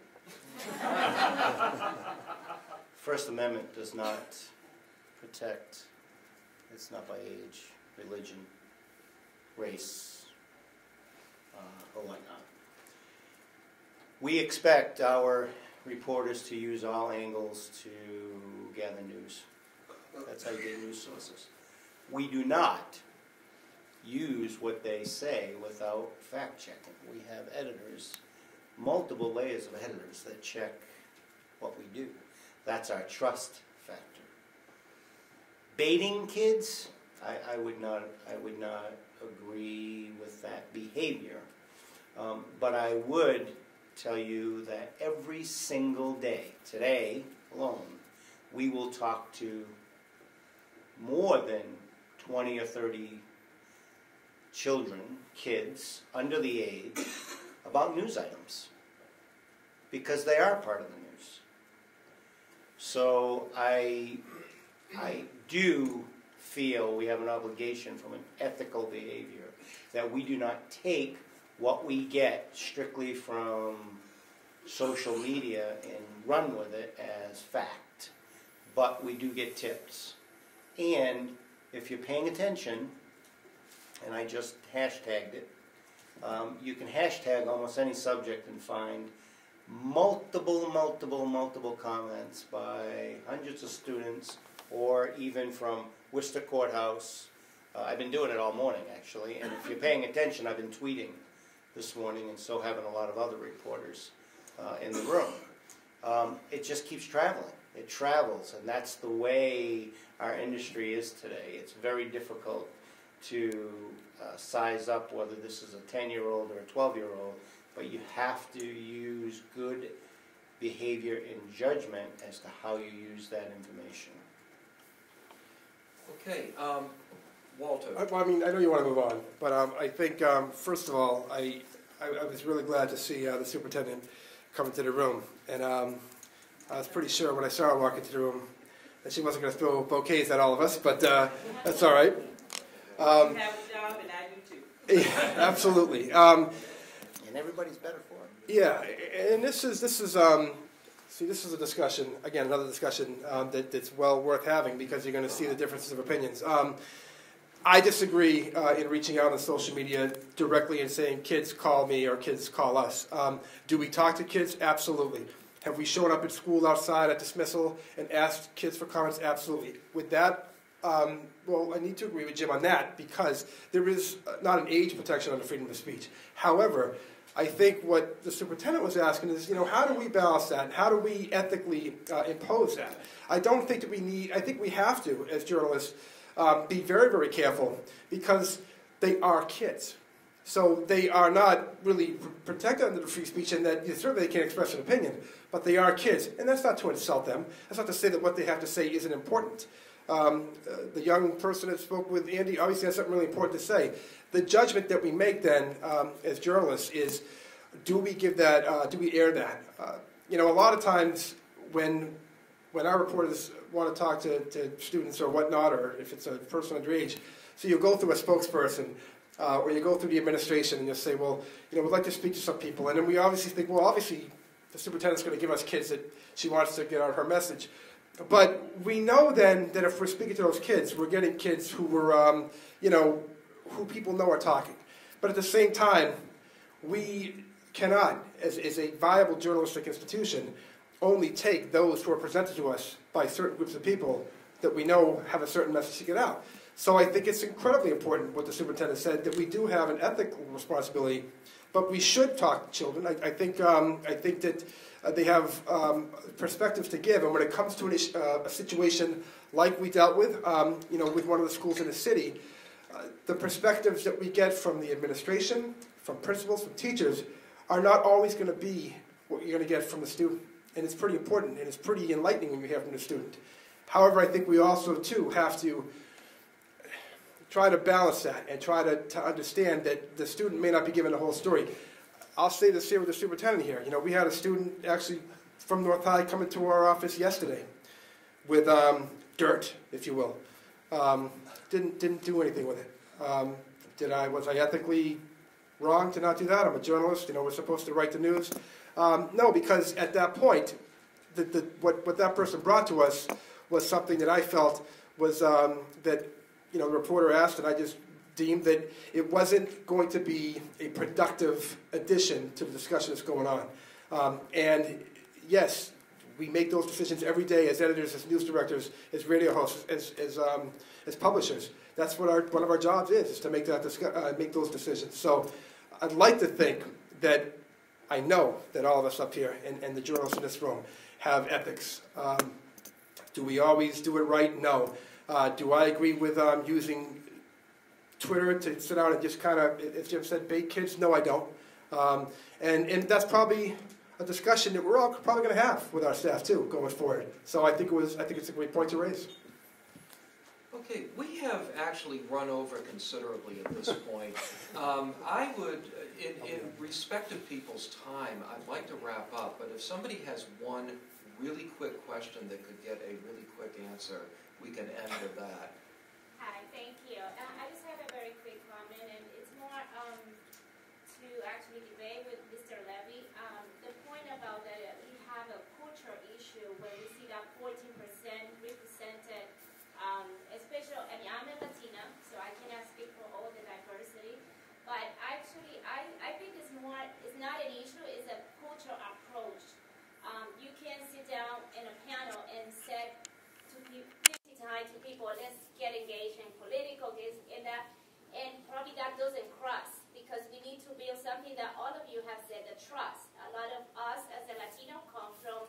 First Amendment does not protect, it's not by age, religion, race, or whatnot. We expect our reporters to use all angles to gather news. That's how you get news sources. We do not use what they say without fact-checking. We have editors, multiple layers of editors that check what we do. That's our trust factor. Baiting kids, I would not agree with that behavior. But I would tell you that every single day, today alone, we will talk to more than 20 or 30 children, kids, under the age, about news items. Because they are part of the news. So I do feel we have an obligation from an ethical behavior that we do not take what we get strictly from social media and run with it as fact. But we do get tips. And if you're paying attention, and I just hashtagged it, you can hashtag almost any subject and find multiple comments by hundreds of students, or even from Worcester Courthouse. I've been doing it all morning, actually, and if you're paying attention, I've been tweeting this morning, and so haven't a lot of other reporters in the room. It just keeps traveling. It travels, and that's the way our industry is today. It's very difficult to size up whether this is a 10-year-old or a 12-year-old, but you have to use good behavior and judgment as to how you use that information. Okay, Walter. I mean, I know you want to move on, but I think, first of all, I was really glad to see the superintendent come into the room. And I was pretty sure when I saw her walk into the room that she wasn't going to throw bouquets at all of us, but that's all right. You have a job, and I do too. Yeah, absolutely. And everybody's better for it. Yeah, and this is a discussion, again, another discussion that's well worth having, because you're going to see the differences of opinions. I disagree in reaching out on social media directly and saying kids call me or kids call us. Do we talk to kids? Absolutely. Have we shown up at school outside at dismissal and asked kids for comments? Absolutely. With that, well, I need to agree with Jim on that, because there is not an age protection under freedom of speech. However, I think what the superintendent was asking is, how do we balance that? And how do we ethically impose that? I don't think that I think we have to, as journalists, be very, very careful, because they are kids. So they are not really protected under the free speech, and that certainly they can't express an opinion, but they are kids. And that's not to insult them. That's not to say that what they have to say isn't important. The young person that spoke with Andy obviously has something really important to say. The judgment that we make then, as journalists, is do we give that, do we air that? A lot of times when our reporters want to talk to students or whatnot, or if it's a person underage, so you'll go through a spokesperson, or you go through the administration, and you'll say, well, we'd like to speak to some people. And then we obviously think, well, obviously the superintendent's going to give us kids that she wants to get out her message. But we know then that if we're speaking to those kids, we're getting kids who were, who people know are talking. But at the same time, we cannot, as a viable journalistic institution, only take those who are presented to us by certain groups of people that we know have a certain message to get out. So I think it's incredibly important what the superintendent said, that we do have an ethical responsibility, but we should talk to children. I think that they have perspectives to give, and when it comes to a situation like we dealt with, with one of the schools in the city, the perspectives that we get from the administration, from principals, from teachers, are not always going to be what you're going to get from the student. And it's pretty important, and it's pretty enlightening when you hear from the student. However, I think we also, too, have to try to balance that and try to understand that the student may not be given the whole story. I'll say this here with the superintendent here. We had a student actually from North High come into our office yesterday with dirt, if you will. Didn't do anything with it. Was I ethically wrong to not do that? I'm a journalist. We're supposed to write the news. No, because at that point, what that person brought to us was something that I felt was that the reporter asked, and I just deemed that it wasn't going to be a productive addition to the discussion that's going on. And yes, we make those decisions every day as editors, as news directors, as radio hosts, as publishers. That's what one of our jobs is to make make those decisions. So I'd like to think that I know that all of us up here and the journalists in this room have ethics. Do we always do it right? No. Do I agree with using Twitter to sit down and just kind of, as Jim said, bait kids? No, I don't. And that's probably a discussion that we're all probably going to have with our staff too going forward. So I think it's a great point to raise. Okay, we have actually run over considerably at this point. I would, in respect of people's time, I'd like to wrap up, but if somebody has one really quick question that could get a really quick answer, we can end with that. Hi, thank you. I just have a very quick comment, and it's more to actually debate with Mr. Levy. The point about that we have a cultural issue when we see that 14% represented, especially, I mean, I'm a Latina, so I cannot speak for all the diversity, but actually, I think it's not an issue, it's a cultural approach. You can sit down in a panel and say to 50 times to people, let's get engaged in political, this and that, and probably that doesn't cross, because we need to build something that all of you have said, the trust. A lot of us as a Latino come from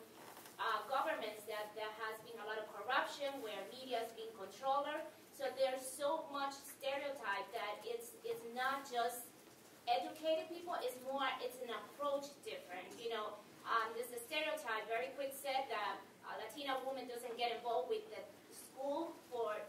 governments that there has been a lot of corruption, where media has been controller, so there's so much stereotype that it's not just educated people, it's an approach different, you know. There's a stereotype, very quick said that a Latina woman doesn't get involved with the school,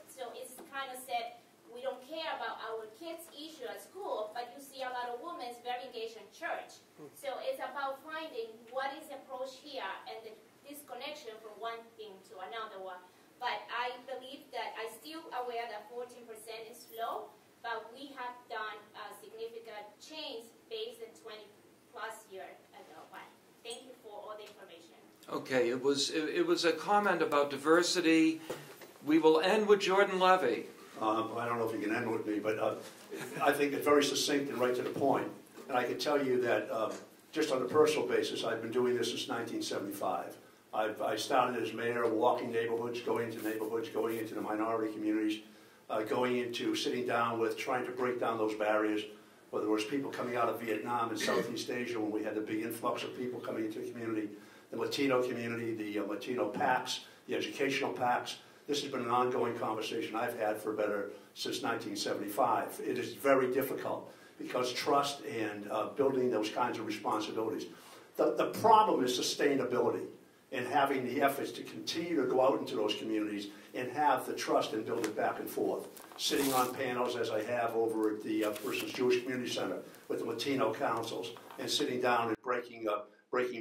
so it's kind of said, we don't care about our kids' issue at school, but you see a lot of women very engaged in church. So it's about finding what is the approach here and the disconnection from one thing to another one. But I believe that I'm still aware that 14% is low, but we have done a significant change based on 20 plus years ago. But thank you for all the information. Okay, it was a comment about diversity. We will end with Jordan Levy. I don't know if you can end with me, but I think it's very succinct and right to the point. And I can tell you that just on a personal basis, I've been doing this since 1975. I started as mayor, walking neighborhoods, going into the minority communities, going into sitting down with, trying to break down those barriers, whether it was people coming out of Vietnam and Southeast Asia when we had the big influx of people coming into the community, the Latino community, the Latino PACs, the educational PACs. This has been an ongoing conversation I've had for better since 1975. It is very difficult because trust and building those kinds of responsibilities. The problem is sustainability and having the efforts to continue to go out into those communities and have the trust and build it back and forth. Sitting on panels, as I have over at the Persons Jewish Community Center with the Latino councils, and sitting down and breaking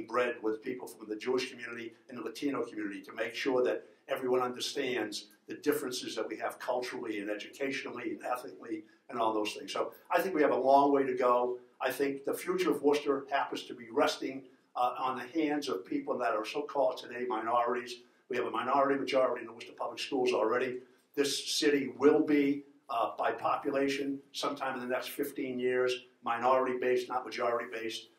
bread with people from the Jewish community and the Latino community to make sure that everyone understands the differences that we have culturally and educationally and ethically and all those things. So I think we have a long way to go. I think the future of Worcester happens to be resting on the hands of people that are so-called today minorities. We have a minority majority in the Worcester Public Schools already. This city will be, by population, sometime in the next 15 years, minority-based, not majority-based.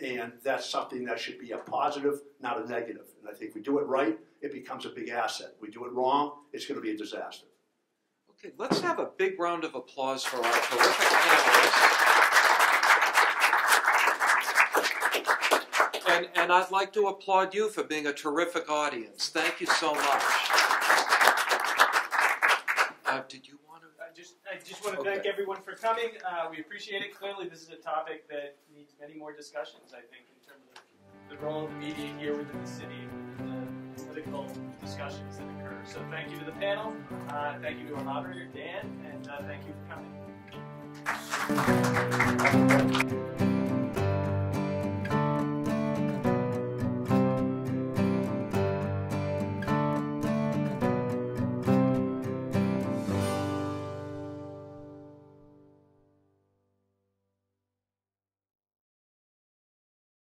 And that's something that should be a positive, not a negative. And I think if we do it right, it becomes a big asset. We do it wrong, it's going to be a disaster. Okay, let's have a big round of applause for our terrific panelists. And I'd like to applaud you for being a terrific audience. Thank you so much. Did you want to? I just want to thank everyone for coming. We appreciate it. Clearly, this is a topic that needs many more discussions, I think, in terms of the role of the media here within the city and the political discussions that occur. So thank you to the panel. Thank you to our moderator, Dan, and thank you for coming.